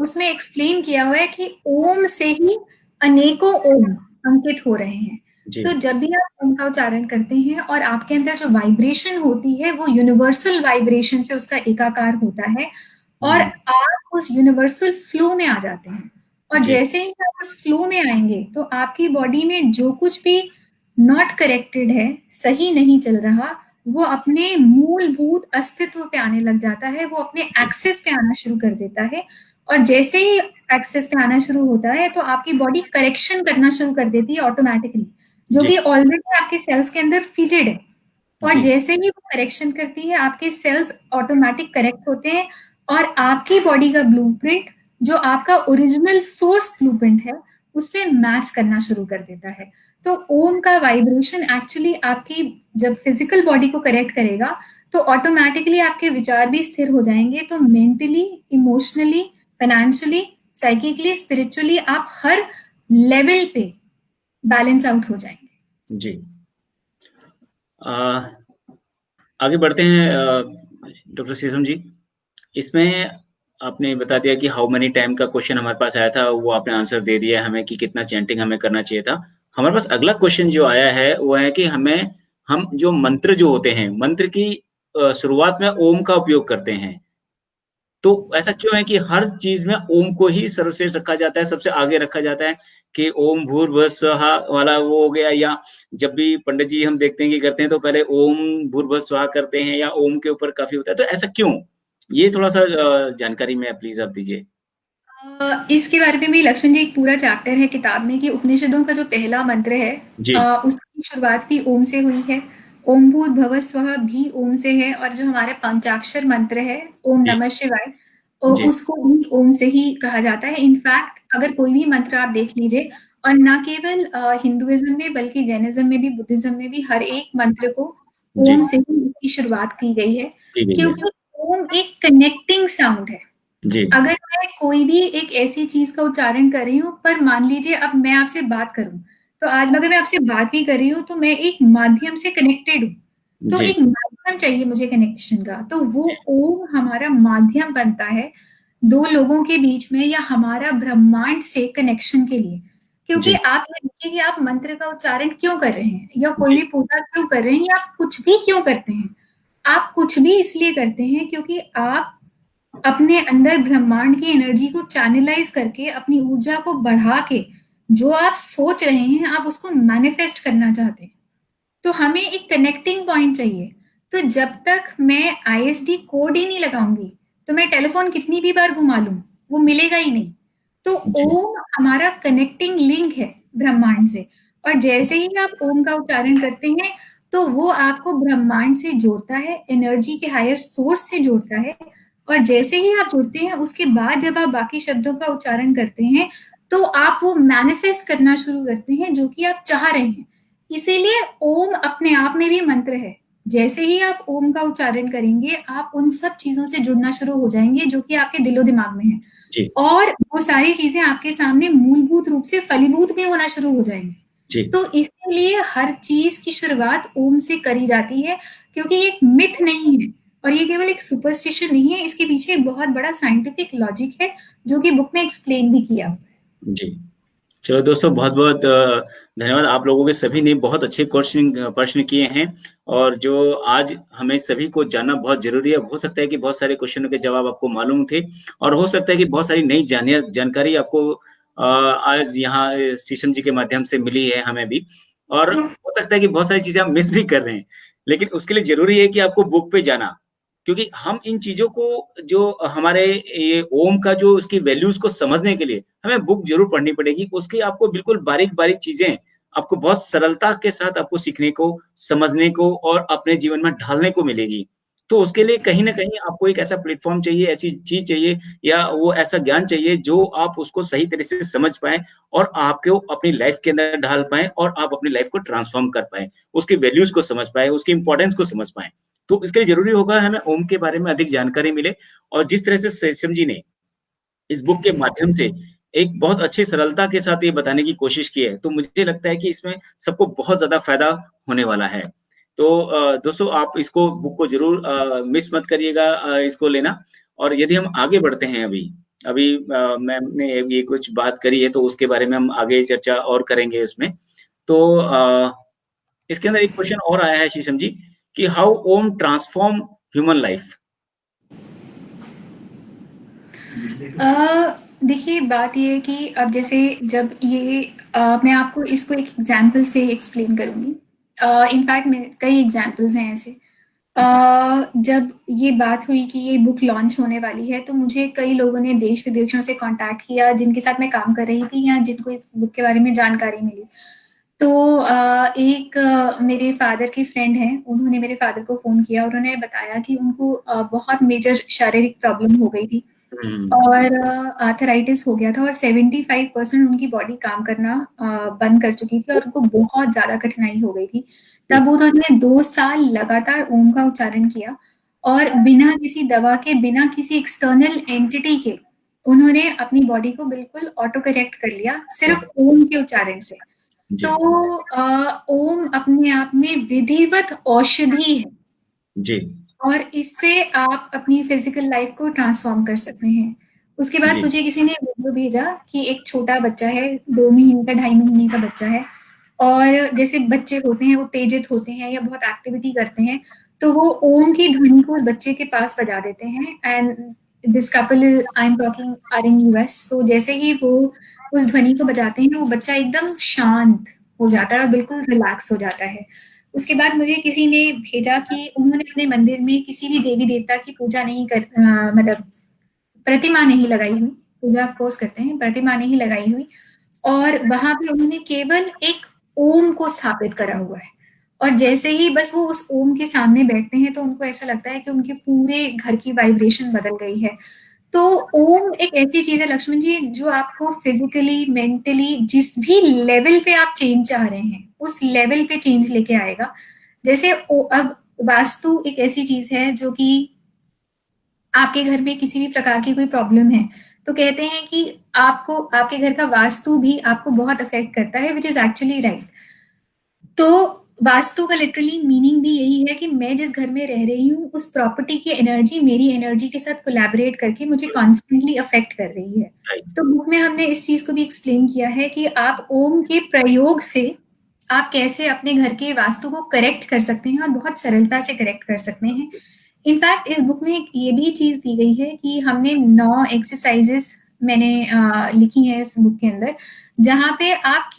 उसमें एक्सप्लेन किया हुआ है कि ओम से ही अनेकों ओम अंकित हो रहे हैं। तो जब भी आप ओम का उच्चारण करते हैं और आपके अंदर जो वाइब्रेशन होती है वो यूनिवर्सल वाइब्रेशन से उसका एकाकार होता है और आप उस यूनिवर्सल फ्लो में आ जाते हैं। और जैसे ही आप उस फ्लो में आएंगे तो आपकी बॉडी में जो कुछ भी नॉट करेक्टेड है, सही नहीं चल रहा, वो अपने मूलभूत अस्तित्व पे आने लग जाता है, वो अपने एक्सेस पे आना शुरू कर देता है। और जैसे ही एक्सेस पे आना शुरू होता है तो आपकी बॉडी करेक्शन करना शुरू कर देती है ऑटोमेटिकली, जो कि ऑलरेडी आपके सेल्स के अंदर फीडेड है। और जैसे ही वो करेक्शन करती है, आपके सेल्स ऑटोमेटिक करेक्ट होते हैं और आपकी बॉडी का ब्लूप्रिंट, जो आपका ओरिजिनल सोर्स ब्लूप्रिंट है, उससे मैच करना शुरू कर देता है। तो ओम का वाइब्रेशन एक्चुअली आपकी जब फिजिकल बॉडी को करेक्ट करेगा तो ऑटोमेटिकली आपके विचार भी स्थिर हो जाएंगे। तो mentally, emotionally, financially, psychically, spiritually आप हर लेवल पे बैलेंस आउट हो जाएंगे। जी। आगे बढ़ते हैं डॉक्टर शीशम जी। इसमें आपने बता दिया कि हाउ मेनी टाइम का क्वेश्चन हमारे पास आया था, वो आपने आंसर दे दिया हमें कि कितना चैंटिंग हमें करना चाहिए था। हमारे पास अगला क्वेश्चन जो आया है वो है कि हम जो मंत्र जो होते हैं, मंत्र की शुरुआत में ओम का उपयोग करते हैं, तो ऐसा क्यों है कि हर चीज में ओम को ही सर्वश्रेष्ठ रखा जाता है, सबसे आगे रखा जाता है कि ओम भूर्भुवः स्वहा वाला वो हो गया, या जब भी पंडित जी हम देखते हैं कि करते हैं तो पहले ओम भूर्भुवः स्वहा करते हैं या ओम के ऊपर काफी होता है, तो ऐसा क्यों? ये थोड़ा सा जानकारी में प्लीज आप दीजिए। इसके बारे में भी लक्ष्मण जी एक पूरा चैप्टर है किताब में कि उपनिषदों का जो पहला मंत्र है उसकी शुरुआत भी ओम से हुई है। ओम भूर्भुवः स्वः भी ओम से है, और जो हमारे पंचाक्षर मंत्र है ओम नमः शिवाय, उसको भी ओम से ही कहा जाता है। इनफैक्ट अगर कोई भी मंत्र आप देख लीजिए, और न केवल हिंदुइज्म में बल्कि जैनिज्म में भी, बुद्धिज्म में भी हर एक मंत्र को ओम से ही उसकी शुरुआत की गई है, क्योंकि ओम एक कनेक्टिंग साउंड है। अगर मैं कोई भी एक ऐसी चीज का उच्चारण कर रही हूँ, पर मान लीजिए अब मैं आपसे बात करूं, तो आज अगर मैं आपसे बात भी कर रही हूँ तो मैं एक माध्यम से कनेक्टेड हूँ, तो एक माध्यम चाहिए मुझे कनेक्शन का, तो वो ओम हमारा माध्यम बनता है दो लोगों के बीच में, या हमारा ब्रह्मांड से कनेक्शन के लिए। क्योंकि आप ये देखिए कि आप मंत्र का उच्चारण क्यों कर रहे हैं, या कोई भी पूजा क्यों कर रहे हैं, या आप कुछ भी क्यों करते हैं। आप कुछ भी इसलिए करते हैं क्योंकि आप अपने अंदर ब्रह्मांड की एनर्जी को चैनलाइज करके, अपनी ऊर्जा को बढ़ा के, जो आप सोच रहे हैं आप उसको मैनिफेस्ट करना चाहते हैं। तो हमें एक कनेक्टिंग पॉइंट चाहिए। तो जब तक मैं ISD कोड ही नहीं लगाऊंगी, तो मैं टेलीफोन कितनी भी बार घुमा लूं, वो मिलेगा ही नहीं। तो ओम हमारा कनेक्टिंग लिंक है ब्रह्मांड से, और जैसे ही आप ओम का उच्चारण करते हैं तो वो आपको ब्रह्मांड से जोड़ता है, एनर्जी के हायर सोर्स से जोड़ता है। और जैसे ही आप जुड़ते हैं, उसके बाद जब आप बाकी शब्दों का उच्चारण करते हैं, तो आप वो मैनिफेस्ट करना शुरू करते हैं जो कि आप चाह रहे हैं। इसीलिए ओम अपने आप में भी मंत्र है। जैसे ही आप ओम का उच्चारण करेंगे, आप उन सब चीजों से जुड़ना शुरू हो जाएंगे जो कि आपके दिलो दिमाग में है, और वो सारी चीजें आपके सामने मूलभूत रूप से फलीभूत भी होना शुरू हो जाएंगे। तो इसलिए हर चीज की शुरुआत ओम से करी जाती है, क्योंकि ये एक मिथ नहीं है, और ये केवल एक सुपरस्टिशन नहीं है, इसके पीछे एक बहुत बड़ा साइंटिफिक लॉजिक है जो कि बुक में एक्सप्लेन भी किया हुआ है। जी, चलो दोस्तों, बहुत बहुत धन्यवाद। आप लोगों के सभी ने बहुत अच्छे प्रश्न किए हैं, और जो आज हमें सभी को जानना बहुत जरूरी है। हो सकता है कि बहुत सारे क्वेश्चनों के जवाब आपको मालूम थे, और हो सकता है कि बहुत सारी नई जानकारी आपको आज यहाँ शीशम जी के माध्यम से मिली है, हमें भी। और हो सकता है कि बहुत सारी चीजें आप मिस भी कर रहे हैं, लेकिन उसके लिए जरूरी है कि आपको बुक पे जाना, क्योंकि हम इन चीजों को, जो हमारे ये ओम का जो उसकी वैल्यूज को समझने के लिए हमें बुक जरूर पढ़नी पड़ेगी। उसकी आपको बिल्कुल बारीक-बारीक चीजें आपको बहुत सरलता के साथ आपको सीखने को, समझने को और अपने जीवन में ढालने को मिलेगी। तो उसके लिए कहीं न कहीं आपको एक ऐसा प्लेटफ़ॉर्म चाहिए, ऐसी चीज़ चाहिए, या वो ऐसा ज्ञान चाहिए जो आप उसको सही तरह से समझ पाएँ और आपको अपनी लाइफ़ के अंदर ढाल पाएँ, और आप अपनी लाइफ़ को ट्रांसफ़ॉर्म कर पाएँ। उसकी वैल्यूज़ को समझ पाएँ, उसकी इम्पोर्टेंस को समझ पाएँ। तो इसके लिए ज़रूरी होगा हमें ओम के बारे में अधिक जानकारी मिले, और जिस तरह से शीशम जी ने इस बुक के माध्यम से एक बहुत अच्छी सरलता के साथ ये बताने की कोशिश की है, तो मुझे लगता है कि इसमें सबको बहुत ज़्यादा फ़ायदा होने वाला है। तो दोस्तों, आप इसको बुक को ज़रूर मिस मत करिएगा, इसको लेना। और यदि हम आगे बढ़ते हैं, अभी मैम ने ये कुछ बात करी है, तो उसके बारे में हम आगे चर्चा और करेंगे इसमें। तो इसके अंदर एक क्वेश्चन और आया है शीशम जी, कि how Om transform human life. देखिए, बात ये है कि अब जैसे जब ये मैं आपको इसको एक एग्जाम्पल से एक्सप्लेन करूंगी। इनफैक्ट मैं कई एग्जाम्पल्स हैं ऐसे। जब ये बात हुई कि ये बुक लॉन्च होने वाली है, तो मुझे कई लोगों ने देश विदेशों से कांटेक्ट किया, जिनके साथ मैं काम कर रही थी या जिनको इस बुक के बारे में जानकारी मिली। तो एक मेरे फादर की फ्रेंड हैं, उन्होंने मेरे फादर को फ़ोन किया, उन्होंने बताया कि उनको बहुत मेजर शारीरिक प्रॉब्लम हो गई थी, और आर्थराइटिस हो गया था, और 75% उनकी बॉडी काम करना बंद कर चुकी थी, और उनको बहुत ज़्यादा कठिनाई हो गई थी। तब उन्होंने 2 साल लगातार ओम का उच्चारण किया, और बिना किसी दवा के, बिना किसी एक्सटर्नल एंटिटी के, उन्होंने अपनी बॉडी को बिल्कुल ऑटो करेक्ट कर लिया, सिर्फ ओम के उच्चारण से। तो ओम अपने आप में विधिवत औषधि है जी, और इससे आप अपनी फिजिकल लाइफ को ट्रांसफॉर्म कर सकते हैं। उसके बाद मुझे किसी ने वीडियो भेजा कि एक छोटा बच्चा है, 2 महीने का, 2.5 महीने का बच्चा है, और जैसे बच्चे होते हैं वो उत्तेजित होते हैं या बहुत एक्टिविटी करते हैं, तो वो ओम की ध्वनि को बच्चे के पास बजा देते हैं। And this couple I am talking are in US। So जैसे ही वो उस ध्वनि को बजाते हैं, वो बच्चा एकदम शांत हो जाता है, बिल्कुल रिलैक्स हो जाता है। उसके बाद मुझे किसी ने भेजा कि उन्होंने अपने मंदिर में किसी भी देवी देवता की पूजा नहीं मतलब प्रतिमा नहीं लगाई हुई, पूजा ऑफ कोर्स करते हैं, प्रतिमा नहीं लगाई हुई, और वहां पे उन्होंने केवल एक ओम को स्थापित करा हुआ है, और जैसे ही बस वो उस ओम के सामने बैठते हैं तो उनको ऐसा लगता है कि उनके पूरे घर की वाइब्रेशन बदल गई है। तो ओम एक ऐसी चीज है लक्ष्मण जी जो आपको फिजिकली, मेंटली जिस भी लेवल पे आप चेंज चाह रहे हैं उस लेवल पे चेंज लेके आएगा। जैसे अब वास्तु एक ऐसी चीज है जो कि आपके घर में किसी भी प्रकार की कोई प्रॉब्लम है तो कहते हैं कि आपको आपके घर का वास्तु भी आपको बहुत अफेक्ट करता है, विच इज एक्चुअली राइट। तो वास्तु का लिटरली मीनिंग भी यही है कि मैं जिस घर में रह रही हूँ उस प्रॉपर्टी की एनर्जी मेरी एनर्जी के साथ कोलैबोरेट करके मुझे कॉन्स्टेंटली अफेक्ट कर रही है। तो बुक में हमने इस चीज को भी एक्सप्लेन किया है कि आप ओम के प्रयोग से आप कैसे अपने घर के वास्तु को करेक्ट कर सकते हैं और बहुत सरलता से करेक्ट कर सकते हैं। इनफैक्ट इस बुक में ये भी चीज दी गई है कि हमने 9 एक्सरसाइजेस मैंने लिखी है इस बुक के अंदर, जहां पे आप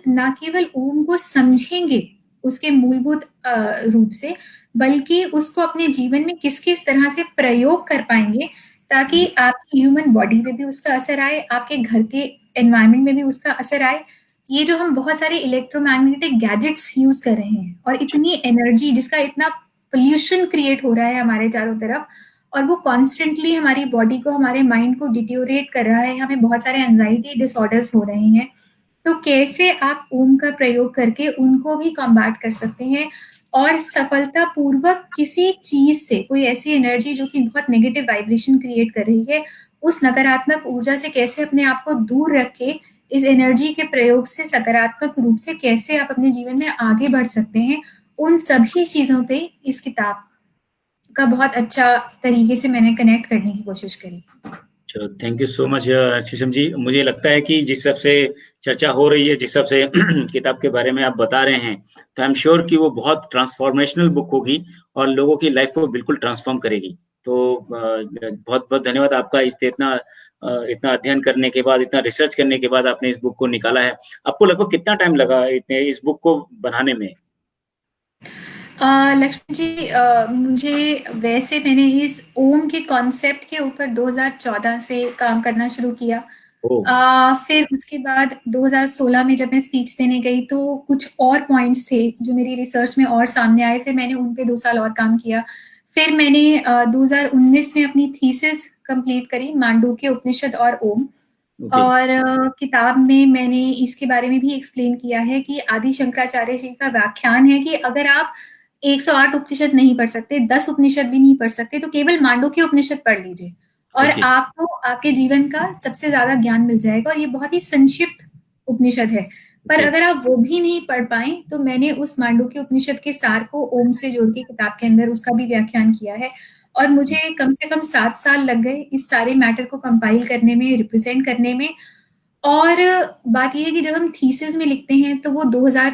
ना केवल ओम को समझेंगे उसके मूलभूत रूप से, बल्कि उसको अपने जीवन में किस किस तरह से प्रयोग कर पाएंगे ताकि आपकी ह्यूमन बॉडी पे भी उसका असर आए, आपके घर के एनवायरनमेंट में भी उसका असर आए। ये जो हम बहुत सारे इलेक्ट्रोमैग्नेटिक गैजेट्स यूज कर रहे हैं और इतनी एनर्जी जिसका इतना पोल्यूशन क्रिएट हो रहा है हमारे चारों तरफ, और वो कॉन्स्टेंटली हमारी बॉडी को, हमारे माइंड को डिटोरेट कर रहा है, हमें बहुत सारे एंजाइटी डिसऑर्डर्स हो रहे हैं। तो कैसे आप ओम का प्रयोग करके उनको भी कॉम्बैट कर सकते हैं और सफलतापूर्वक किसी चीज से, कोई ऐसी एनर्जी जो कि बहुत नेगेटिव वाइब्रेशन क्रिएट कर रही है, उस नकारात्मक ऊर्जा से कैसे अपने आप को दूर रख के इस एनर्जी के प्रयोग से सकारात्मक रूप से कैसे आप अपने जीवन में आगे बढ़ सकते हैं, उन सभी चीजों पे इस किताब का बहुत अच्छा तरीके से मैंने कनेक्ट करने की कोशिश करी। चलो, थैंक यू सो मच शीशम जी। मुझे लगता है कि जिस हिसाब से चर्चा हो रही है, जिस हिसाब से किताब के बारे में आप बता रहे हैं, तो आई एम श्योर कि वो बहुत ट्रांसफॉर्मेशनल बुक होगी और लोगों की लाइफ को बिल्कुल ट्रांसफॉर्म करेगी। तो बहुत बहुत धन्यवाद आपका, इतना अध्ययन करने के बाद, इतना रिसर्च करने के बाद आपने इस बुक को निकाला है। आपको लगभग कितना टाइम लगा इस बुक को बनाने में? लक्ष्मण जी, मुझे वैसे मैंने इस ओम के कॉन्सेप्ट के ऊपर 2014 से काम करना शुरू किया। फिर उसके बाद 2016 में जब मैं स्पीच देने गई तो कुछ और पॉइंट्स थे जो मेरी रिसर्च में और सामने आए, फिर मैंने उन पे 2 साल और काम किया। फिर मैंने 2019 में अपनी थीसिस कंप्लीट करी, मांडूक्य उपनिषद और ओम। और किताब में मैंने इसके बारे में भी एक्सप्लेन किया है कि आदि शंकराचार्य जी का व्याख्यान है कि अगर आप 108 उपनिषद नहीं पढ़ सकते, 10 उपनिषद भी नहीं पढ़ सकते, तो केवल मांडूक्य उपनिषद पढ़ लीजिए और आपको आपके जीवन का सबसे ज्यादा ज्ञान मिल जाएगा। और ये बहुत ही संक्षिप्त उपनिषद है, पर अगर आप वो भी नहीं पढ़ पाए तो मैंने उस मांडूक्य उपनिषद के सार को ओम से जोड़ के किताब के अंदर उसका भी व्याख्यान किया है। और मुझे कम से कम 7 साल लग गए इस सारे मैटर को कंपाइल करने में, रिप्रेजेंट करने में। और बात यह है कि जब हम थीसिस में लिखते हैं तो वो 2000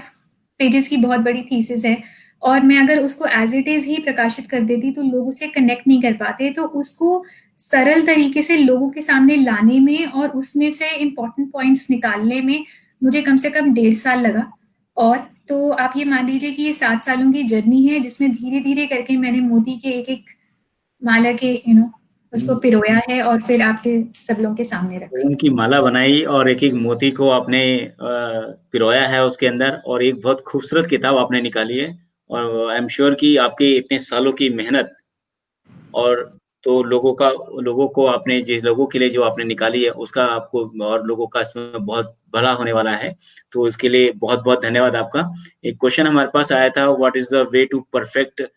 पेजेस की बहुत बड़ी थीसिस है और मैं अगर उसको एज इट इज ही प्रकाशित कर देती तो लोग उसे कनेक्ट नहीं कर पाते। तो उसको सरल तरीके से लोगों के सामने लाने में और उसमें से इम्पोर्टेंट पॉइंट्स निकालने में मुझे कम से कम 1.5 साल लगा। और तो आप ये मान लीजिए कि ये 7 सालों की जर्नी है जिसमें धीरे धीरे करके मैंने मोती के एक एक माला के उसको पिरोया है और फिर आपके सब लोगों के सामने रखा। उनकी माला बनाई और एक एक मोती को आपने पिरोया है उसके अंदर, और एक बहुत खूबसूरत किताब आपने निकाली है। और आई एम श्योर कि आपके इतने सालों की मेहनत और तो लोगों को आपने जिस लोगों के लिए जो आपने निकाली है उसका आपको और लोगों का इसमें बहुत भला होने वाला है। तो इसके लिए बहुत बहुत धन्यवाद आपका। एक क्वेश्चन हमारे पास आया था, what is the way to perfect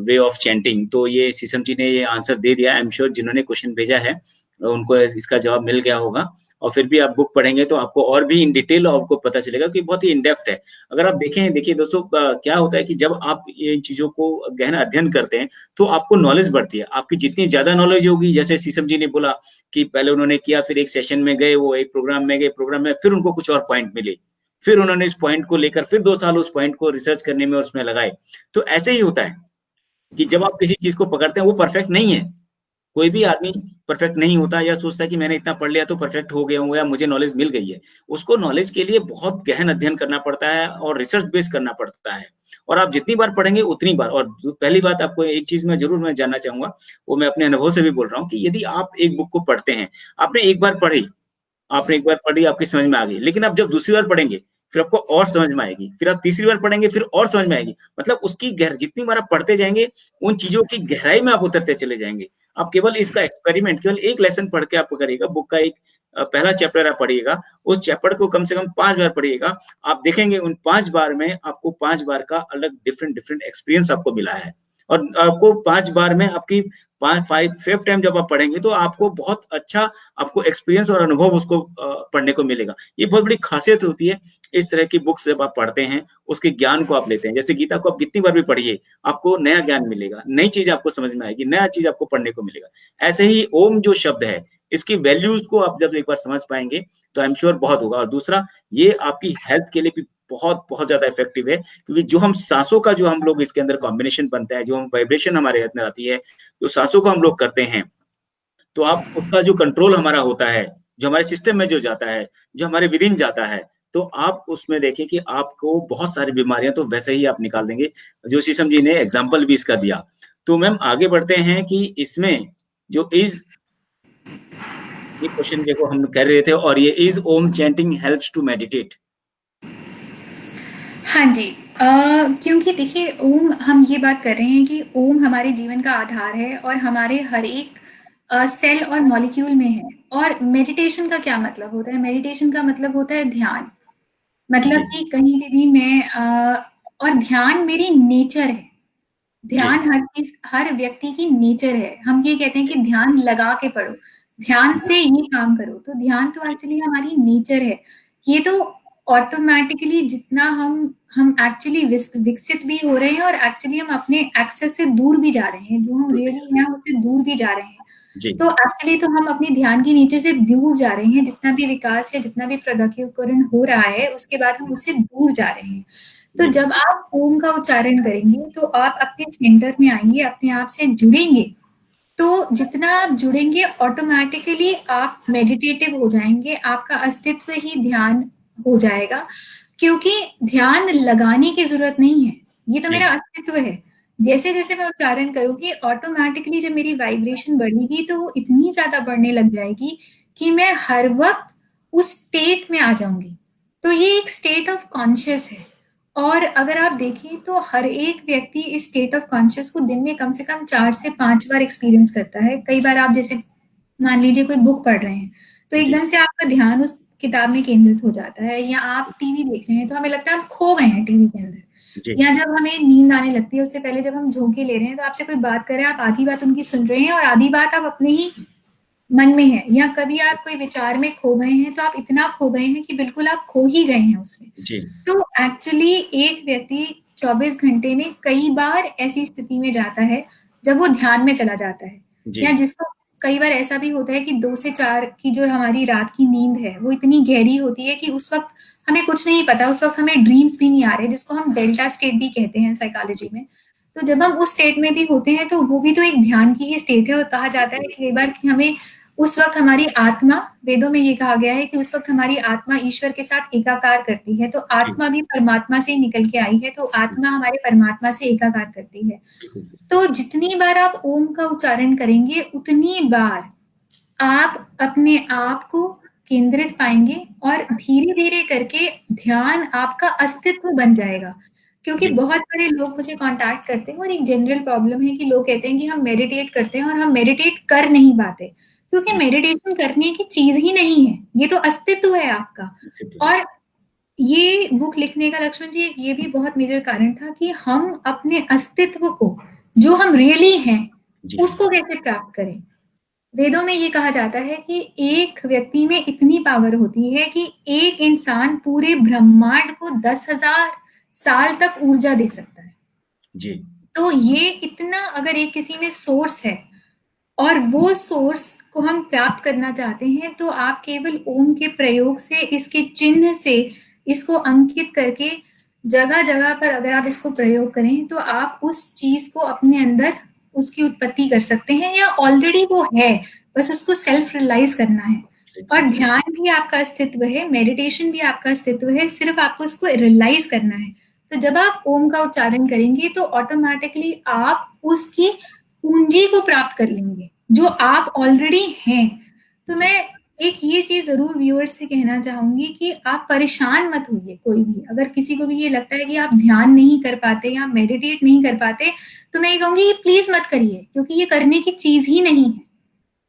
way of chanting. तो ये शीशम जी ने ये आंसर दे दिया। आई एम श्योर जिन्होंने क्वेश्चन भेजा है उनको इसका जवाब मिल गया होगा। और फिर भी आप बुक पढ़ेंगे तो आपको और भी इन डिटेल आपको पता चलेगा कि बहुत ही इन डेप्थ है। अगर आप देखिए दोस्तों, क्या होता है कि जब आप इन चीजों को गहन अध्ययन करते हैं तो आपको नॉलेज बढ़ती है। आपकी जितनी ज्यादा नॉलेज होगी, जैसे शीशम जी ने बोला कि पहले उन्होंने किया, फिर एक सेशन में गए, वो एक प्रोग्राम में गए, प्रोग्राम में फिर उनको कुछ और पॉइंट मिले, फिर उन्होंने इस पॉइंट को लेकर फिर 2 साल उस पॉइंट को रिसर्च करने में और उसमें लगाए। तो ऐसे ही होता है कि जब आप किसी चीज को पकड़ते हैं, वो परफेक्ट नहीं है। कोई भी आदमी परफेक्ट नहीं होता या सोचता है कि मैंने इतना पढ़ लिया तो परफेक्ट हो गया हूँ या मुझे नॉलेज मिल गई है। उसको नॉलेज के लिए बहुत गहन अध्ययन करना पड़ता है और रिसर्च बेस करना पड़ता है। और आप जितनी बार पढ़ेंगे उतनी बार। और पहली बात आपको एक चीज मैं जरूर जानना चाहूंगा, वो मैं अपने अनुभव से भी बोल रहा हूँ कि यदि आप एक बुक को पढ़ते हैं, आपने एक बार पढ़ी, आपकी समझ में आ गई, लेकिन आप जब दूसरी बार पढ़ेंगे फिर आपको और समझ में आएगी, फिर आप तीसरी बार पढ़ेंगे, फिर और समझ में आएगी। मतलब उसकी जितनी बार आप पढ़ते जाएंगे, उन चीजों की गहराई में आप उतरते चले जाएंगे। आप केवल इसका एक्सपेरिमेंट केवल एक लेसन पढ़ के आप करिएगा, बुक का एक पहला चैप्टर आप पढ़िएगा, उस चैप्टर को कम से कम 5 बार पढ़िएगा। आप देखेंगे उन 5 बार में आपको 5 बार का अलग डिफरेंट एक्सपीरियंस आपको मिला है। और आपको 5 बार में आपकी 5th टाइम जब आप पढ़ेंगे तो आपको बहुत अच्छा आपको एक्सपीरियंस और अनुभव उसको पढ़ने को मिलेगा। ये बहुत बड़ी खासियत होती है इस तरह की बुक्स जब आप पढ़ते हैं, उसके ज्ञान को आप लेते हैं। जैसे गीता को आप कितनी बार भी पढ़िए, आपको नया ज्ञान मिलेगा, नई चीज आपको समझ में आएगी, नया चीज आपको पढ़ने को मिलेगा। ऐसे ही ओम जो शब्द है, इसकी वैल्यूज को आप जब एक बार समझ पाएंगे तो आई एम श्योर बहुत होगा। और दूसरा, ये आपकी हेल्थ के लिए भी बहुत ज्यादा इफेक्टिव है, क्योंकि जो हम सांसों का जो हम लोग इसके अंदर कॉम्बिनेशन बनता है, जो हम वाइब्रेशन हमारे अंदर आती है, जो सांसों को हम लोग करते हैं, तो आप उसका जो कंट्रोल हमारा होता है, जो हमारे सिस्टम में जो जाता है, जो हमारे विदिन जाता है, तो आप उसमें देखें कि आपको बहुत सारी बीमारियां तो वैसे ही आप निकाल देंगे, जो शीशम जी ने एग्जाम्पल भी इसका दिया। तो मैम आगे बढ़ते हैं कि इसमें जो इज ये क्वेश्चन देखो हम कर रहे थे, और ये is Om chanting helps to meditate. हाँ जी, क्योंकि देखिए ओम, हम ये बात कर रहे हैं कि ओम हमारे जीवन का आधार है और हमारे हर एक सेल और मॉलिक्यूल में है। और मेडिटेशन का क्या मतलब होता है? मेडिटेशन का मतलब होता है ध्यान। मतलब कि कहीं भी मैं और ध्यान मेरी नेचर है। ध्यान हर व्यक्ति की नेचर है। हम ये कहते हैं कि ध्यान लगा के पढ़ो, ध्यान से ये काम करो, तो ध्यान तो एक्चुअली हमारी नेचर है। ये तो ऑटोमेटिकली जितना हम एक्चुअली विकसित भी हो रहे हैं और एक्चुअली हम अपने एक्सेस से दूर भी जा रहे हैं, जो हम रियली हैं उससे दूर भी जा रहे हैं। तो एक्चुअली तो हम अपने ध्यान की नीचे से दूर जा रहे हैं। जितना भी विकास या जितना भी प्रगतिकरण हो रहा है, उसके बाद हम उससे दूर जा रहे हैं। तो जब आप ओम का उच्चारण करेंगे तो आप अपने सेंटर में आएंगे, अपने आप से जुड़ेंगे। तो जितना आप जुड़ेंगे ऑटोमेटिकली आप मेडिटेटिव हो जाएंगे, आपका अस्तित्व ही ध्यान हो जाएगा। क्योंकि ध्यान लगाने की जरूरत नहीं है, ये तो मेरा अस्तित्व है। जैसे जैसे मैं उच्चारण करूंगी, ऑटोमेटिकली जब मेरी वाइब्रेशन बढ़ेगी तो वो इतनी ज्यादा बढ़ने लग जाएगी कि मैं हर वक्त उस स्टेट में आ जाऊंगी। तो ये एक स्टेट ऑफ कॉन्शियस है। और अगर आप देखें तो हर एक व्यक्ति इस स्टेट ऑफ कॉन्शियस को दिन में कम से कम 4 से 5 बार एक्सपीरियंस करता है। कई बार आप जैसे मान लीजिए कोई बुक पढ़ रहे हैं तो एकदम से आपका ध्यान उस किताब में केंद्रित हो जाता है, या आप टीवी देख रहे हैं तो हमें लगता है हम खो गए हैं टीवी के अंदर, या जब हमें नींद आने लगती है उससे पहले जब हम झोंके ले रहे हैं तो आपसे कोई बात कर रहे हैं, आप आधी बात उनकी सुन रहे हैं और आधी बात आप अपने ही मन में है। या कभी आप कोई विचार में खो गए हैं तो आप इतना खो गए हैं कि बिल्कुल आप खो ही गए हैं उसमें। तो एक्चुअली एक व्यक्ति 24 घंटे में कई बार ऐसी स्थिति में जाता है जब वो ध्यान में चला जाता है, या जिसको कई बार ऐसा भी होता है कि 2 से 4 की जो हमारी रात की नींद है वो इतनी गहरी होती है कि उस वक्त हमें कुछ नहीं पता, उस वक्त हमें ड्रीम्स भी नहीं आ रहे, जिसको हम डेल्टा स्टेट भी कहते हैं साइकोलॉजी में। तो जब हम उस स्टेट में भी होते हैं तो वो भी तो एक ध्यान की ही स्टेट है। और कहा जाता है कई बार कि हमें उस वक्त हमारी आत्मा, वेदों में ये कहा गया है कि उस वक्त हमारी आत्मा ईश्वर के साथ एकाकार करती है। तो आत्मा भी परमात्मा से निकल के आई है, तो आत्मा हमारे परमात्मा से एकाकार करती है। तो जितनी बार आप ओम का उच्चारण करेंगे उतनी बार आप अपने आप को केंद्रित पाएंगे और धीरे धीरे करके ध्यान आपका अस्तित्व बन जाएगा। क्योंकि बहुत सारे लोग मुझे कांटेक्ट करते हैं और एक जनरल प्रॉब्लम है कि लोग कहते हैं कि हम मेडिटेट करते हैं और हम मेडिटेट कर नहीं पाते, क्योंकि मेडिटेशन करने की चीज ही नहीं है, ये तो अस्तित्व है आपका। और ये बुक लिखने का लक्ष्मण जी ये भी बहुत मेजर कारण था कि हम अपने अस्तित्व को, जो हम रियली हैं, उसको कैसे प्राप्त करें। वेदों में ये कहा जाता है कि एक व्यक्ति में इतनी पावर होती है कि एक इंसान पूरे ब्रह्मांड को 10,000 साल तक ऊर्जा दे सकता है जी। तो ये इतना अगर एक किसी में सोर्स है और वो सोर्स को हम प्राप्त करना चाहते हैं तो आप केवल ओम के प्रयोग से, इसके चिन्ह से इसको अंकित करके जगह जगह पर अगर आप इसको प्रयोग करें तो आप उस चीज को अपने अंदर उसकी उत्पत्ति कर सकते हैं, या ऑलरेडी वो है, बस उसको सेल्फ रियलाइज करना है। और ध्यान भी आपका अस्तित्व है, मेडिटेशन भी आपका अस्तित्व है, सिर्फ आपको उसको रियलाइज करना है। तो जब आप ओम का उच्चारण करेंगे तो ऑटोमेटिकली आप उसकी पूंजी को प्राप्त कर लेंगे जो आप ऑलरेडी हैं। तो मैं एक ये चीज जरूर व्यूअर्स से कहना चाहूंगी कि आप परेशान मत होइए। कोई भी अगर किसी को भी ये लगता है कि आप ध्यान नहीं कर पाते या मेडिटेट नहीं कर पाते, तो मैं ये कहूंगी कि प्लीज मत करिए, क्योंकि ये करने की चीज ही नहीं है।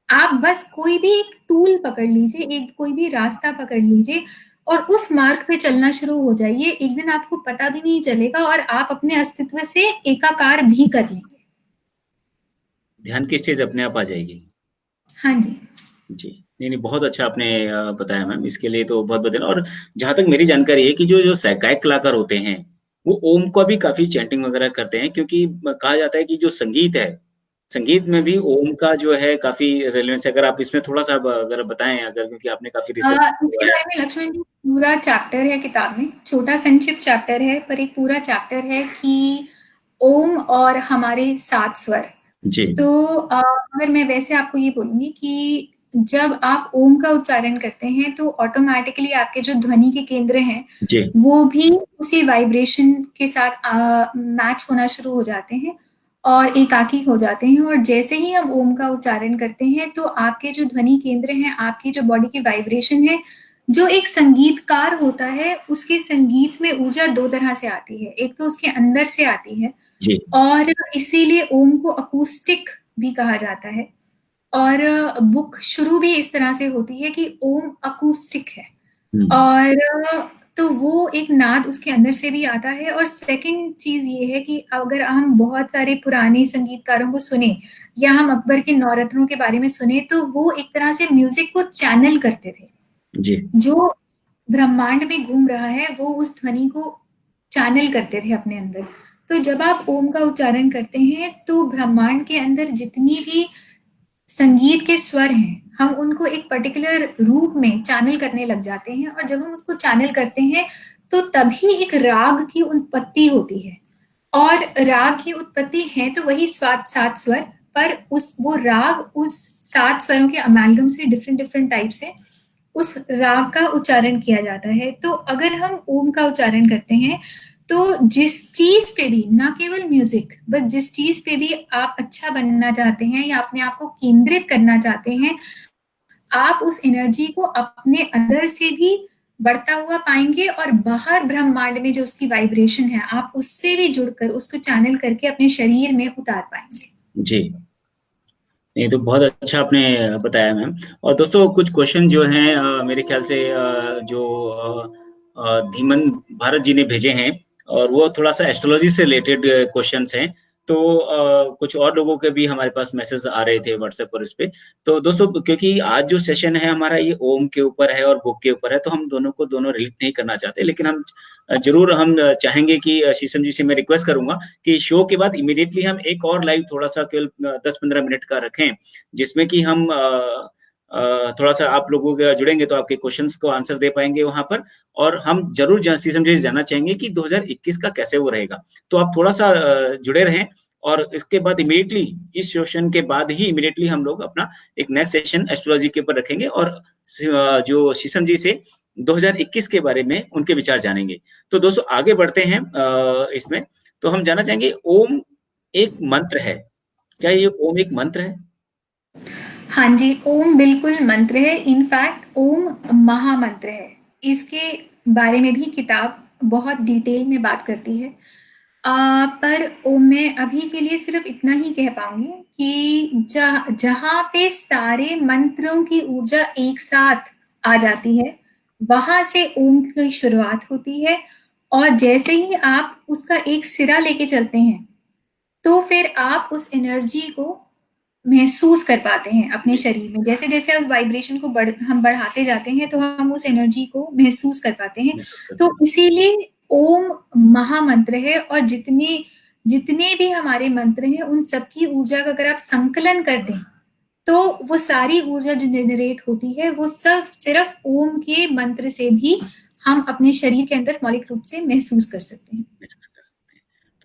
आप बस कोई भी एक टूल पकड़ लीजिए, एक कोई भी रास्ता पकड़ लीजिए और उस मार्ग पे चलना शुरू हो जाइए। एक दिन आपको पता भी नहीं चलेगा और आप अपने अस्तित्व से एकाकार भी कर लेंगे। ध्यान की स्टेज अपने आप आ जाएगी। हाँ जी। जी। नहीं, नहीं, बहुत अच्छा आपने बताया मैम, इसके लिए तो बहुत-बहुत धन्यवाद। और जहाँ तक मेरी जानकारी है कि जो जो सैकाइक कलाकार होते हैं, वो ओम का भी काफ़ी चैंटिंग वगैरह करते हैं, क्योंकि कहा जाता है कि जो संगीत है, संगीत में भी ओम का जो है काफ़ी रेलेवेंस है। अगर आप इसमें थोड़ा-सा अगर बताएँ, अगर, क्योंकि आपने काफ़ी रिसर्च इसके किया है। बारे में लक्ष्मण जी पूरा चैप्टर है किताब में, छोटा संक्षिप्त चैप्टर है पर एक पूरा चैप्टर है कि ओम और हमारे 7 स्वर। जी। तो अगर मैं वैसे आपको ये बोलूंगी कि जब आप ओम का उच्चारण करते हैं तो ऑटोमेटिकली आपके जो ध्वनि के केंद्र हैं जी। वो भी उसी वाइब्रेशन के साथ मैच होना शुरू हो जाते हैं और एकाकी हो जाते हैं। और जैसे ही हम ओम का उच्चारण करते हैं तो आपके जो ध्वनि केंद्र हैं, आपकी जो बॉडी की वाइब्रेशन है, जो एक संगीतकार होता है उसके संगीत में ऊर्जा 2 तरह से आती है। एक तो उसके अंदर से आती है जी। और इसीलिए ओम को अकूस्टिक भी कहा जाता है। और बुक शुरू भी इस तरह से होती है कि ओम अकूस्टिक है। और तो वो एक नाद उसके अंदर से भी आता है। और सेकंड चीज ये है कि अगर हम बहुत सारे पुराने संगीतकारों को सुने या हम अकबर के नवरत्नों के बारे में सुने, तो वो एक तरह से म्यूजिक को चैनल करते थे। जी। जो ब्रह्मांड में घूम रहा है वो उस ध्वनि को चैनल करते थे अपने अंदर। तो जब आप ओम का उच्चारण करते हैं तो ब्रह्मांड के अंदर जितनी भी संगीत के स्वर हैं, हम उनको एक पर्टिकुलर रूप में चैनल करने लग जाते हैं। और जब हम उसको चैनल करते हैं तो तभी एक राग की उत्पत्ति होती है। और राग की उत्पत्ति है तो वही 7 स्वर, पर वो राग उस 7 स्वरों के अमेलगम से डिफरेंट डिफरेंट टाइप से उस राग का उच्चारण किया जाता है। तो अगर हम ओम का उच्चारण करते हैं तो जिस चीज पे भी, ना केवल म्यूजिक, बट जिस चीज पे भी आप अच्छा बनना चाहते हैं या अपने आप को केंद्रित करना चाहते हैं, आप उस एनर्जी को अपने अंदर से भी बढ़ता हुआ पाएंगे और बाहर ब्रह्मांड में जो उसकी वाइब्रेशन है, आप उससे भी जुड़कर उसको चैनल करके अपने शरीर में उतार पाएंगे। जी। नहीं, तो बहुत अच्छा आपने बताया मैम। और दोस्तों, कुछ क्वेश्चन जो हैं मेरे ख्याल से जो धीमन भारत जी ने भेजे हैं, और वो थोड़ा सा एस्ट्रोलॉजी से रिलेटेड क्वेश्चंस हैं। तो कुछ और लोगों के भी हमारे पास मैसेज आ रहे थे व्हाट्सएप पर इस पे। तो दोस्तों, क्योंकि आज जो सेशन है हमारा ये ओम के ऊपर है और बुक के ऊपर है, तो हम दोनों को दोनों रिलेट नहीं करना चाहते, लेकिन हम जरूर हम चाहेंगे कि शीशम जी से मैं रिक्वेस्ट करूंगा कि शो के बाद इमीडिएटली हम एक और लाइव थोड़ा सा केवल 10-15 मिनट का रखें, जिसमें कि हम थोड़ा सा आप लोगों के जुड़ेंगे तो आपके क्वेश्चंस को आंसर दे पाएंगे वहां पर। और हम जरूर शीशम जी से जानना चाहेंगे कि 2021 का कैसे वो रहेगा। तो आप थोड़ा सा जुड़े रहें, और इसके बाद इमीडिएटली, इस सेशन के बाद ही इमीडिएटली हम लोग अपना एक नेक्स्ट सेशन एस्ट्रोलॉजी के ऊपर रखेंगे, और जो शीशम जी से 2021 के बारे में उनके विचार जानेंगे। तो दोस्तों, आगे बढ़ते हैं इसमें। तो हम जानना चाहेंगे, ओम एक मंत्र है, क्या ये ओम एक मंत्र है? हाँ जी, ओम बिल्कुल मंत्र है। इनफैक्ट ओम महामंत्र है। इसके बारे में भी किताब बहुत डिटेल में बात करती है। पर ओम मैं अभी के लिए सिर्फ इतना ही कह पाऊंगी कि जहाँ पे सारे मंत्रों की ऊर्जा एक साथ आ जाती है, वहां से ओम की शुरुआत होती है। और जैसे ही आप उसका एक सिरा लेके चलते हैं, तो फिर आप उस एनर्जी को महसूस कर पाते हैं अपने शरीर में। जैसे जैसे उस वाइब्रेशन को हम बढ़ाते जाते हैं तो हम उस एनर्जी को महसूस कर पाते हैं। तो इसीलिए ओम महामंत्र है। और जितने जितने भी हमारे मंत्र हैं, उन सबकी ऊर्जा का अगर आप संकलन कर दें तो वो सारी ऊर्जा जो जनरेट होती है वो सब सिर्फ ओम के मंत्र से भी हम अपने शरीर के अंदर मौलिक रूप से महसूस कर सकते हैं।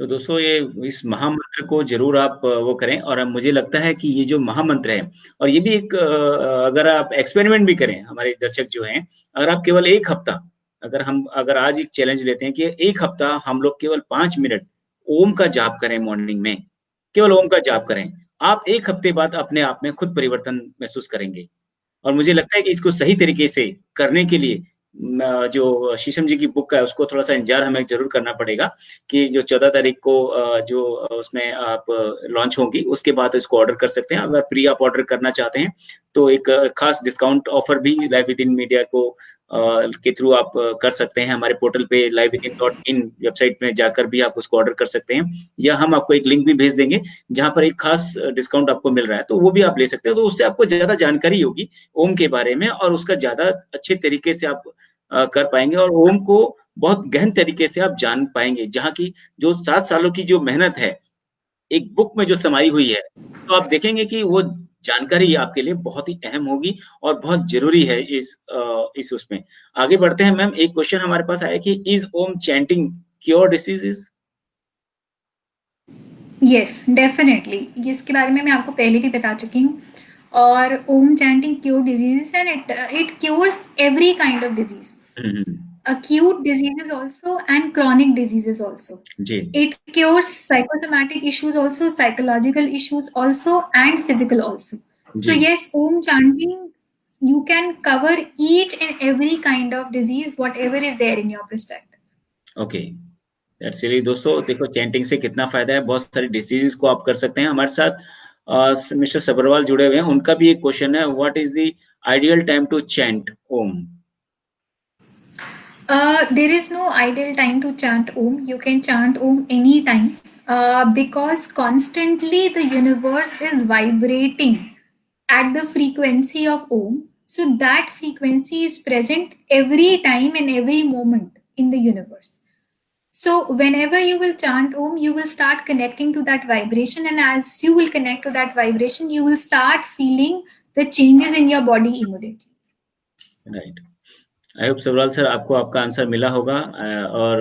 तो दोस्तों, ये इस महामंत्र को जरूर आप वो करें। और मुझे लगता है कि ये जो महामंत्र है, और ये भी एक अगर आप एक्सपेरिमेंट भी करें, हमारे दर्शक जो हैं, अगर आप केवल 1 हफ्ता, अगर आज एक चैलेंज लेते हैं कि 1 हफ्ता हम लोग केवल 5 मिनट ओम का जाप करें मॉर्निंग में, केवल ओम का जाप करें, आप 1 हफ्ते बाद अपने आप में खुद परिवर्तन महसूस करेंगे। और मुझे लगता है कि इसको सही तरीके से करने के लिए जो शीशम जी की बुक है उसको थोड़ा सा इंतजार हमें जरूर करना पड़ेगा कि जो 14 तारीख को जो उसमें आप लॉन्च होगी उसके बाद इसको ऑर्डर कर सकते हैं। अगर प्री आप ऑर्डर करना चाहते हैं तो एक खास डिस्काउंट ऑफर भी लाइव विद इन मीडिया को के थ्रू आप कर सकते हैं। हमारे पोर्टल पे livewithin.in वेबसाइट में जाकर भी आप उसको ऑर्डर कर सकते हैं, या हम आपको एक लिंक भी भेज देंगे जहां पर एक खास डिस्काउंट आपको मिल रहा है, तो वो भी आप ले सकते हो। तो उससे आपको ज्यादा जानकारी होगी ओम के बारे में और उसका ज्यादा अच्छे तरीके से आप कर पाएंगे और ओम को बहुत गहन तरीके से आप जान पाएंगे, जहाँ की जो 7 सालों की जो मेहनत है एक बुक में जो समाई हुई है, तो आप देखेंगे कि वो जानकारी आपके लिए बहुत ही अहम होगी और बहुत जरूरी है इस उसमें। आगे बढ़ते हैं मैम, एक क्वेश्चन हमारे पास आया कि is Om chanting cure diseases? Yes, definitely इसके बारे में मैं आपको पहले भी बता चुकी हूँ। और Om chanting cure disease and it cures every kind of disease, acute diseases also and chronic diseases also. जी। It cures psychosomatic issues also, psychological issues also, and physical also. So yes, Om chanting, you can cover each and every kind of disease, whatever is there in your perspective. Okay, that's really. दोस्तों देखो chanting से कितना फायदा है, बहुत सारी diseases को आप कर सकते हैं। हमारे साथ मिस्टर सबरवाल जुड़े हुए हैं, उनका भी एक क्वेश्चन है, what is the ideal time to chant Om? There is no ideal time to chant Om. You can chant Om anytime because constantly the universe is vibrating at the frequency of Om. So that frequency is present every time and every moment in the universe. So whenever you will chant Om, you will start connecting to that vibration, and as you will connect to that vibration, you will start feeling the changes in your body immediately. Right. I hope Sabharwal sir आपको आपका answer मिला होगा। और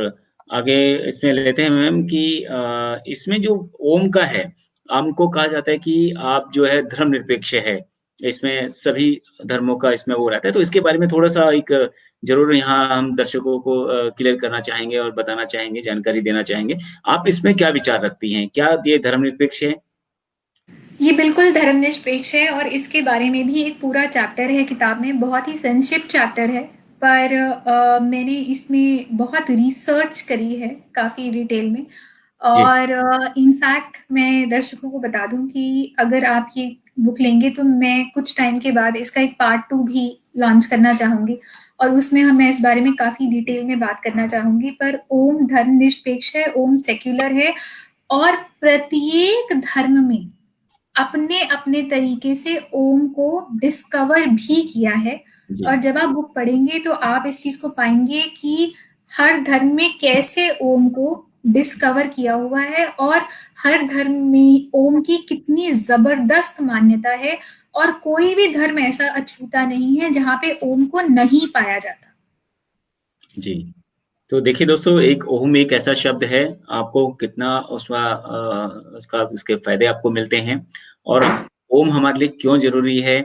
आगे इसमें लेते हैं ma'am कि इसमें जो ओम का है, हमको कहा जाता है कि आप जो है धर्मनिरपेक्ष है, इसमें सभी धर्मों का इसमें वो रहता है, तो इसके बारे में थोड़ा सा एक जरूर यहाँ हम दर्शकों को क्लियर करना चाहेंगे और बताना चाहेंगे, जानकारी देना चाहेंगे। आप इसमें क्या विचार रखती हैं, क्या ये धर्मनिरपेक्ष है? ये बिल्कुल धर्मनिरपेक्ष है और इसके बारे में भी एक पूरा चैप्टर है किताब में, बहुत ही संक्षिप्त चैप्टर है, पर मैंने इसमें बहुत रिसर्च करी है काफ़ी डिटेल में। और इनफैक्ट मैं दर्शकों को बता दूं कि अगर आप ये बुक लेंगे तो मैं कुछ टाइम के बाद इसका एक पार्ट 2 भी लॉन्च करना चाहूँगी और उसमें मैं इस बारे में काफ़ी डिटेल में बात करना चाहूँगी। पर ओम धर्मनिरपेक्ष है, ओम सेक्युलर है और प्रत्येक धर्म में अपने अपने तरीके से ओम को डिस्कवर भी किया है। और जब आप बुक पढ़ेंगे तो आप इस चीज को पाएंगे कि हर धर्म में कैसे ओम को डिस्कवर किया हुआ है और हर धर्म में ओम की कितनी जबरदस्त मान्यता है और कोई भी धर्म ऐसा अछूता नहीं है जहां पे ओम को नहीं पाया जाता। जी, तो देखिए दोस्तों, एक ओम एक ऐसा शब्द है, आपको कितना उसके फायदे आपको मिलते हैं और ओम हमारे लिए क्यों जरूरी है,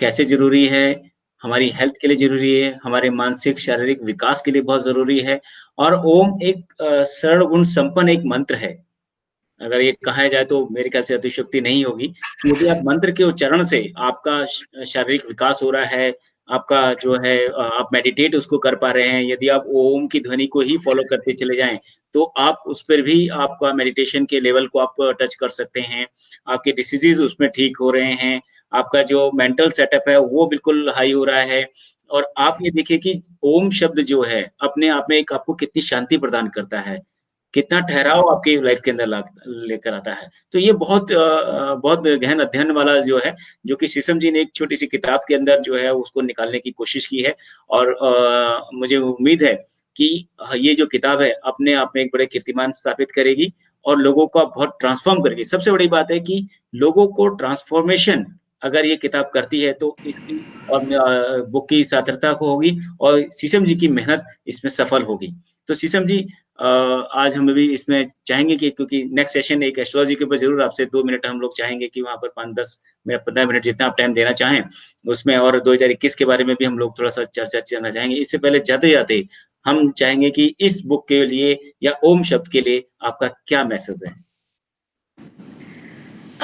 कैसे जरूरी है, हमारी हेल्थ के लिए जरूरी है, हमारे मानसिक शारीरिक विकास के लिए बहुत जरूरी है। और ओम एक सर्व गुण संपन्न एक मंत्र है। अगर ये कहा जाए तो मेरे ख्याल से अतिशयोक्ति नहीं होगी, क्योंकि आप मंत्र के उच्चारण से आपका शारीरिक विकास हो रहा है, आपका जो है आप मेडिटेट उसको कर पा रहे हैं। यदि आप ओम की ध्वनि को ही फॉलो करते चले जाएं तो आप उस पर भी आपका मेडिटेशन के लेवल को आप टच कर सकते हैं, आपके डिसीजेज उसमें ठीक हो रहे हैं, आपका जो मेंटल सेटअप है वो बिल्कुल हाई हो रहा है। और आप ये देखिए कि ओम शब्द जो है अपने आप में एक आपको कितनी शांति प्रदान करता है, कितना ठहराव आपकी लाइफ के अंदर लेकर आता है। तो ये बहुत बहुत गहन अध्ययन वाला जो है, जो कि शीशम जी ने एक छोटी सी किताब के अंदर जो है उसको निकालने की कोशिश की है। और मुझे उम्मीद है कि ये जो किताब है अपने आप में एक बड़े कीर्तिमान स्थापित करेगी और लोगों को बहुत ट्रांसफॉर्म करेगी। सबसे बड़ी बात है कि लोगों को ट्रांसफॉर्मेशन अगर ये किताब करती है तो इसकी और बुक की सार्थकता को होगी और शीशम जी की मेहनत इसमें सफल होगी। तो शीशम जी आज हम भी इसमें चाहेंगे कि क्योंकि नेक्स्ट सेशन एक एस्ट्रोलॉजी के ऊपर जरूर आपसे 2 मिनट हम लोग चाहेंगे कि वहाँ पर 5-10 मिनट 15 मिनट जितना आप टाइम देना चाहें उसमें, और 2021 के बारे में भी हम लोग थोड़ा सा चर्चा करना चाहेंगे। इससे पहले जाते जाते हम चाहेंगे कि इस बुक के लिए या ओम शब्द के लिए आपका क्या मैसेज है?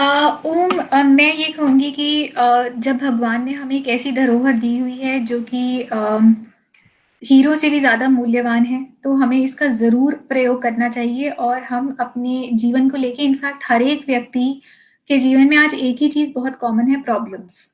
मैं ये कहूँगी कि जब भगवान ने हमें एक ऐसी धरोहर दी हुई है जो कि हीरो से भी ज़्यादा मूल्यवान है, तो हमें इसका ज़रूर प्रयोग करना चाहिए। और हम अपने जीवन को लेके, इनफैक्ट हर एक व्यक्ति के जीवन में आज एक ही चीज़ बहुत कॉमन है, प्रॉब्लम्स।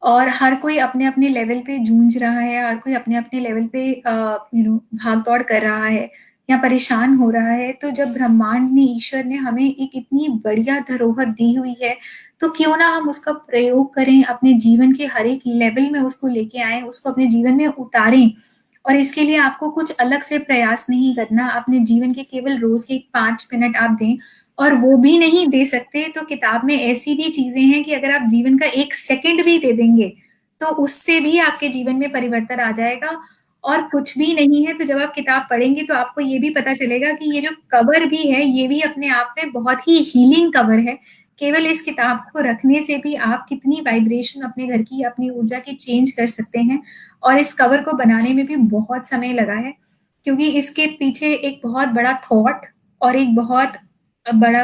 और हर कोई अपने अपने लेवल पे जूझ रहा है, हर कोई अपने अपने लेवल पे भाग दौड़ कर रहा है या परेशान हो रहा है। तो जब ब्रह्मांड ने, ईश्वर ने हमें एक इतनी बढ़िया धरोहर दी हुई है, तो क्यों ना हम उसका प्रयोग करें, अपने जीवन के हर एक लेवल में उसको लेके आए, उसको अपने जीवन में उतारें। और इसके लिए आपको कुछ अलग से प्रयास नहीं करना, अपने जीवन के केवल रोज के 5 मिनट आप दें। और वो भी नहीं दे सकते तो किताब में ऐसी भी चीजें हैं कि अगर आप जीवन का 1 सेकंड भी दे देंगे तो उससे भी आपके जीवन में परिवर्तन आ जाएगा। और कुछ भी नहीं है तो जब आप किताब पढ़ेंगे तो आपको ये भी पता चलेगा कि ये जो कवर भी है ये भी अपने आप में बहुत ही हीलिंग कवर है। केवल इस किताब को रखने से भी आप कितनी वाइब्रेशन अपने घर की, अपनी ऊर्जा की चेंज कर सकते हैं। और इस कवर को बनाने में भी बहुत समय लगा है, क्योंकि इसके पीछे एक बहुत बड़ा थॉट और एक बहुत बड़ा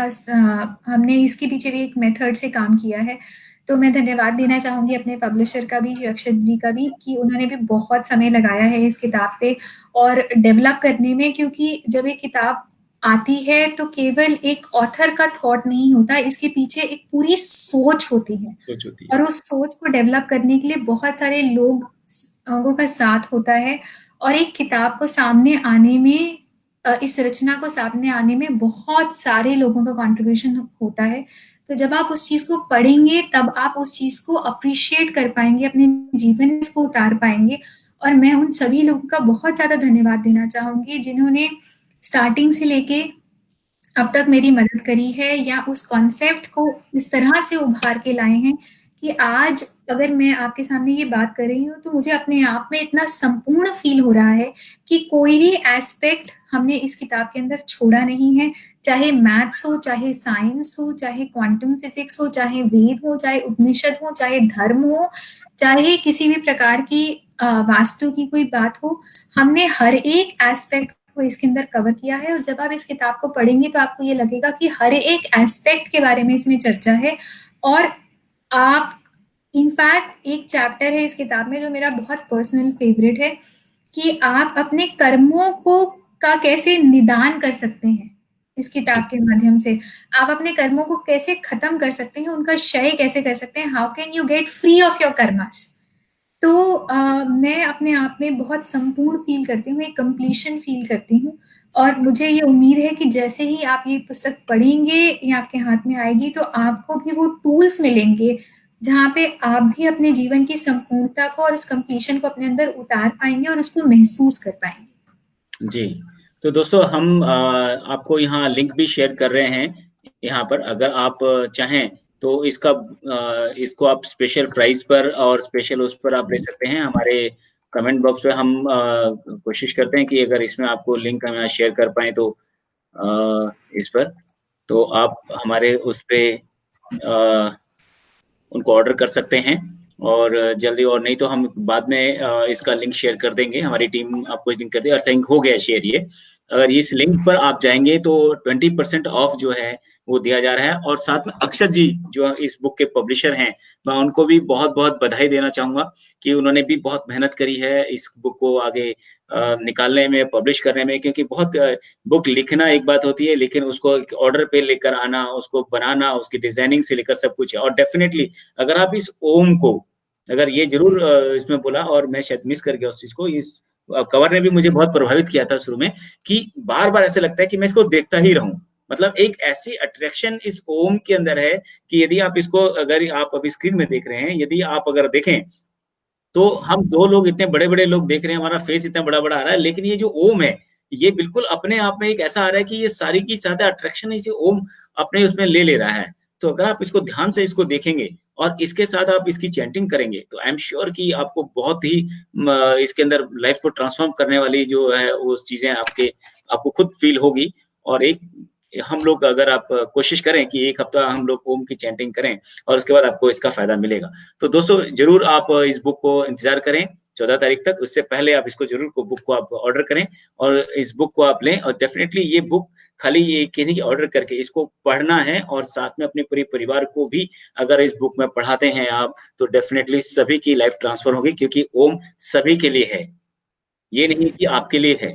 हमने इसके पीछे भी एक मेथड से काम किया है। तो मैं धन्यवाद देना चाहूंगी अपने पब्लिशर का भी, अक्षत जी का भी, कि उन्होंने भी बहुत समय लगाया है इस किताब पे और डेवलप करने में। क्योंकि जब एक किताब आती है तो केवल एक ऑथर का थॉट नहीं होता, इसके पीछे एक पूरी सोच होती है। और उस सोच को डेवलप करने के लिए बहुत सारे लोगों का साथ होता है। और एक किताब को सामने आने में, इस रचना को सामने आने में बहुत सारे लोगों का कंट्रीब्यूशन होता है। तो जब आप उस चीज को पढ़ेंगे तब आप उस चीज को अप्रिशिएट कर पाएंगे, अपने जीवन में इसको उतार पाएंगे। और मैं उन सभी लोगों का बहुत ज्यादा धन्यवाद देना चाहूंगी जिन्होंने स्टार्टिंग से लेके अब तक मेरी मदद करी है, या उस कॉन्सेप्ट को इस तरह से उभार के लाए हैं कि आज अगर मैं आपके सामने ये बात कर रही हूँ तो मुझे अपने आप में इतना संपूर्ण फील हो रहा है कि कोई भी एस्पेक्ट हमने इस किताब के अंदर छोड़ा नहीं है। चाहे मैथ्स हो, चाहे साइंस हो, चाहे क्वांटम फिजिक्स हो, चाहे वेद हो, चाहे उपनिषद हो, चाहे धर्म हो, चाहे किसी भी प्रकार की वास्तु की कोई बात हो, हमने हर एक एस्पेक्ट को इसके अंदर कवर किया है। और जब आप इस किताब को पढ़ेंगे तो आपको ये लगेगा कि हर एक एस्पेक्ट के बारे में इसमें चर्चा है। और आप, इनफैक्ट एक चैप्टर है इस किताब में जो मेरा बहुत पर्सनल फेवरेट है, कि आप अपने कर्मों को का कैसे निदान कर सकते हैं। इस किताब के माध्यम से आप अपने कर्मों को कैसे खत्म कर सकते हैं, उनका क्षय कैसे कर सकते हैं, how can you get free of your karmas. तो मैं अपने आप में बहुत संपूर्ण फील करती हूँ, एक कंप्लीशन फील करती हूँ। और मुझे ये उम्मीद है कि जैसे ही आप ये पुस्तक पढ़ेंगे या आपके हाथ में आएगी तो आपको भी वो टूल्स मिलेंगे जहाँ पे आप भी अपने जीवन की संपूर्णता को और इस कंप्लीशन को अपने अंदर उतार पाएंगे और उसको महसूस कर पाएंगे। जी, तो दोस्तों हम आपको यहाँ लिंक भी शेयर कर रहे हैं यहाँ पर, अगर आप चाहें तो इसको आप स्पेशल प्राइस पर और स्पेशल उस पर आप ले सकते हैं। हमारे कमेंट बॉक्स पे हम कोशिश करते हैं कि अगर इसमें आपको लिंक हम यहाँ शेयर कर पाए तो इस पर तो आप हमारे उस पे उनको ऑर्डर कर सकते हैं और जल्दी, और नहीं तो हम बाद में इसका लिंक शेयर कर देंगे, हमारी टीम आपको लिंक कर देगी। और थिंक हो गया शेयर ये, अगर इस लिंक पर आप जाएंगे तो 20% ऑफ जो है वो दिया जा रहा है। और साथ में अक्षत जी जो इस बुक के पब्लिशर हैं, मैं उनको भी बहुत बहुत बधाई देना चाहूंगा कि उन्होंने भी बहुत मेहनत करी है इस बुक को आगे निकालने में, पब्लिश करने में। क्योंकि बहुत बुक लिखना एक बात होती है, लेकिन उसको ऑर्डर पे लेकर आना, उसको बनाना, उसकी डिजाइनिंग से लेकर सब कुछ है। और डेफिनेटली अगर आप इस ओम को, अगर ये जरूर इसमें बोला और मैं शायद मिस कर गया उस चीज को, इस कवर ने भी मुझे बहुत प्रभावित किया था शुरू में, कि बार बार ऐसा लगता है कि मैं इसको देखता ही रहूं। मतलब एक ऐसी अट्रैक्शन इस ओम के अंदर है कि यदि आप इसको, अगर आप अभी स्क्रीन में देख रहे हैं, यदि आप अगर देखें तो हम दो लोग, इतने बड़े बड़े लोग देख रहे हैं, हमारा फेस इतना बड़ा बड़ा आ रहा है, लेकिन ये जो ओम है ये बिल्कुल अपने आप में एक ऐसा आ रहा है कि ये सारी की सारी अट्रैक्शन इसे ओम अपने उसमें ले रहा है। तो अगर आप इसको ध्यान से इसको देखेंगे और इसके साथ आप इसकी चैंटिंग करेंगे तो आई एम श्योर कि आपको बहुत ही इसके अंदर लाइफ को ट्रांसफॉर्म करने वाली जो है वो चीजें आपको खुद फील होगी। और एक हम लोग, अगर आप कोशिश करें कि एक हफ्ता हम लोग ओम की चैंटिंग करें और उसके बाद आपको इसका फायदा मिलेगा। तो दोस्तों जरूर आप इस बुक को इंतजार करें 14 तारीख तक। उससे पहले आप इसको जरूर बुक को आप ऑर्डर करें और इस बुक को आप लें। और डेफिनेटली ये बुक खाली ये कि नहीं ऑर्डर करके इसको पढ़ना है और साथ में अपने पूरे परिवार को भी अगर इस बुक में पढ़ाते हैं आप, तो डेफिनेटली सभी की लाइफ ट्रांसफर होगी, क्योंकि ओम सभी के लिए है। ये नहीं कि आपके लिए है,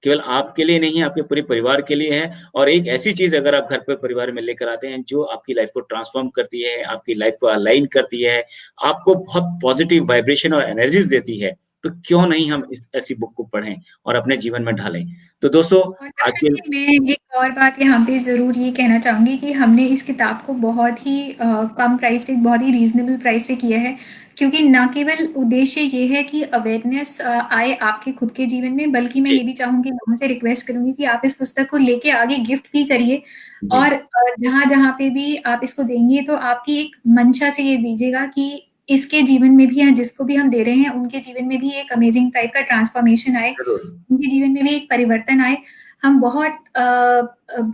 केवल आपके लिए नहीं, आपके पूरे परिवार के लिए है। और एक ऐसी चीज अगर आप घर पे परिवार में लेकर आते हैं जो आपकी लाइफ को ट्रांसफॉर्म करती है, आपकी लाइफ को अलाइन करती है, आपको बहुत पॉजिटिव वाइब्रेशन और एनर्जीज देती है, तो क्यों नहीं हम इस ऐसी बुक को पढ़ें और अपने जीवन में ढालें। तो दोस्तों और आज के मैं एक और बात यहाँ पे ज़रूर ये कहना चाहूँगी कि हमने इस किताब को बहुत ही कम प्राइस पे, बहुत ही रीजनेबल प्राइस पे किया है, क्योंकि ना केवल उद्देश्य ये है कि अवेयरनेस आए आपके खुद के जीवन में, बल्कि मैं ये भी चाहूँगी, लोगों से रिक्वेस्ट करूँगी कि आप इस पुस्तक को लेके आगे गिफ्ट भी करिए। और जहाँ जहाँ पे भी आप इसको देंगे तो आपकी एक मंशा से ये दीजिएगा कि इसके जीवन में भी, या जिसको भी हम दे रहे हैं उनके जीवन में भी एक अमेजिंग टाइप का ट्रांसफॉर्मेशन आए, उनके जीवन में भी एक परिवर्तन आए। हम बहुत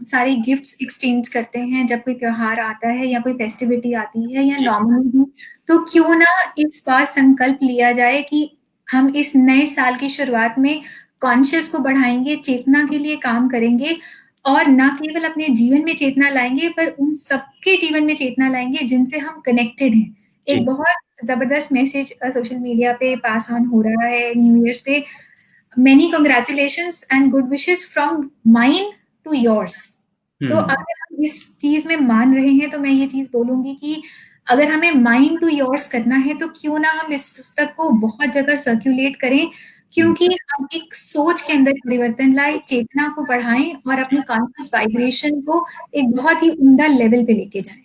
सारे गिफ्ट्स एक्सचेंज करते हैं जब कोई त्योहार आता है या कोई फेस्टिविटी आती है या नॉर्मली भी, तो क्यों ना इस बार संकल्प लिया जाए कि हम इस नए साल की शुरुआत में कॉन्शियस को बढ़ाएंगे, चेतना के लिए काम करेंगे, और ना केवल अपने जीवन में चेतना लाएंगे पर उन सबके जीवन में चेतना लाएंगे जिनसे हम कनेक्टेड हैं। एक बहुत जबरदस्त मैसेज सोशल मीडिया पे पास ऑन हो रहा है न्यू ईयर्स पे, many congratulations and good wishes from mine to yours। तो अगर हम इस चीज में मान रहे हैं तो मैं ये चीज बोलूंगी कि अगर हमें माइंड टू योर्स करना है तो क्यों ना हम इस पुस्तक को बहुत जगह सर्कुलेट करें, क्योंकि हम एक सोच के अंदर परिवर्तन लाए, चेतना को बढ़ाएं और अपनी कॉन्शियस वाइब्रेशन को एक बहुत ही उम्दा लेवल पे लेके जाएं।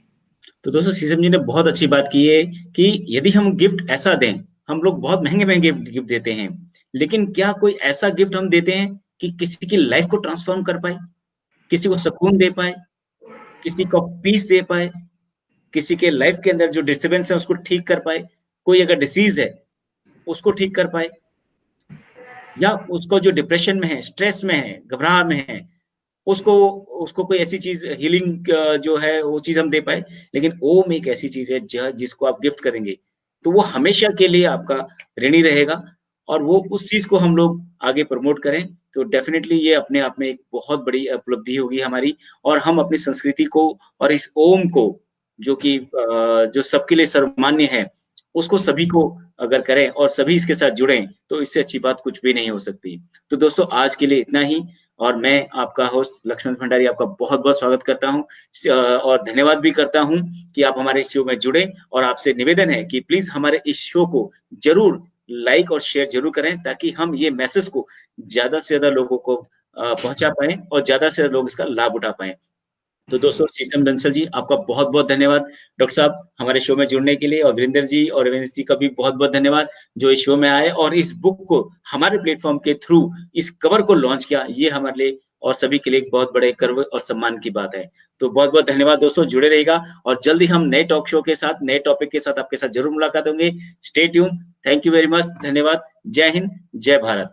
तो दोस्तों शीशम जी ने बहुत अच्छी बात की है कि यदि हम गिफ्ट ऐसा दें, हम लोग बहुत महंगे महंगे गिफ्ट देते हैं, लेकिन क्या कोई ऐसा गिफ्ट हम देते हैं कि किसी की लाइफ को ट्रांसफॉर्म कर पाए, किसी को सुकून दे पाए, किसी को पीस दे पाए, किसी के लाइफ के अंदर जो डिस्टर्बेंस है उसको ठीक कर पाए, कोई अगर डिसीज है उसको ठीक कर पाए, या उसको जो डिप्रेशन में है, स्ट्रेस में है, घबराहट में है, उसको कोई ऐसी चीज हीलिंग जो है वो चीज हम दे पाए। लेकिन ओम एक ऐसी चीज है जिसको आप गिफ्ट करेंगे तो वो हमेशा के लिए आपका ऋणी रहेगा, और वो उस चीज को हम लोग आगे प्रमोट करें तो डेफिनेटली ये अपने आप में एक बहुत बड़ी उपलब्धि होगी हमारी। और हम अपनी संस्कृति को और इस ओम को जो कि जो सबके लिए सर्वमान्य है, उसको सभी को अगर करें और सभी इसके साथ जुड़ें तो इससे अच्छी बात कुछ भी नहीं हो सकती। तो दोस्तों आज के लिए इतना ही, और मैं आपका होस्ट लक्ष्मण भंडारी आपका बहुत बहुत स्वागत करता हूं और धन्यवाद भी करता हूं कि आप हमारे इस शो में जुड़े। और आपसे निवेदन है कि प्लीज हमारे इस शो को जरूर लाइक और शेयर जरूर करें ताकि हम ये मैसेज को ज्यादा से ज्यादा लोगों को पहुंचा पाए और ज्यादा से ज्यादा लोग इसका लाभ उठा पाए। तो दोस्तों शीशम बंसल जी आपका बहुत बहुत धन्यवाद डॉक्टर साहब हमारे शो में जुड़ने के लिए, और वीरेंद्र जी और रविंद्र जी का भी बहुत बहुत धन्यवाद जो इस शो में आए और इस बुक को हमारे प्लेटफॉर्म के थ्रू इस कवर को लॉन्च किया। ये हमारे लिए और सभी के लिए एक बहुत बड़े गर्व और सम्मान की बात है। तो बहुत बहुत धन्यवाद दोस्तों, जुड़े रहेगा और जल्दी हम नए टॉक शो के साथ, नए टॉपिक के साथ आपके साथ जरूर मुलाकात होंगे। Stay tune. Thank you very much. धन्यवाद। जय हिंद, जय भारत।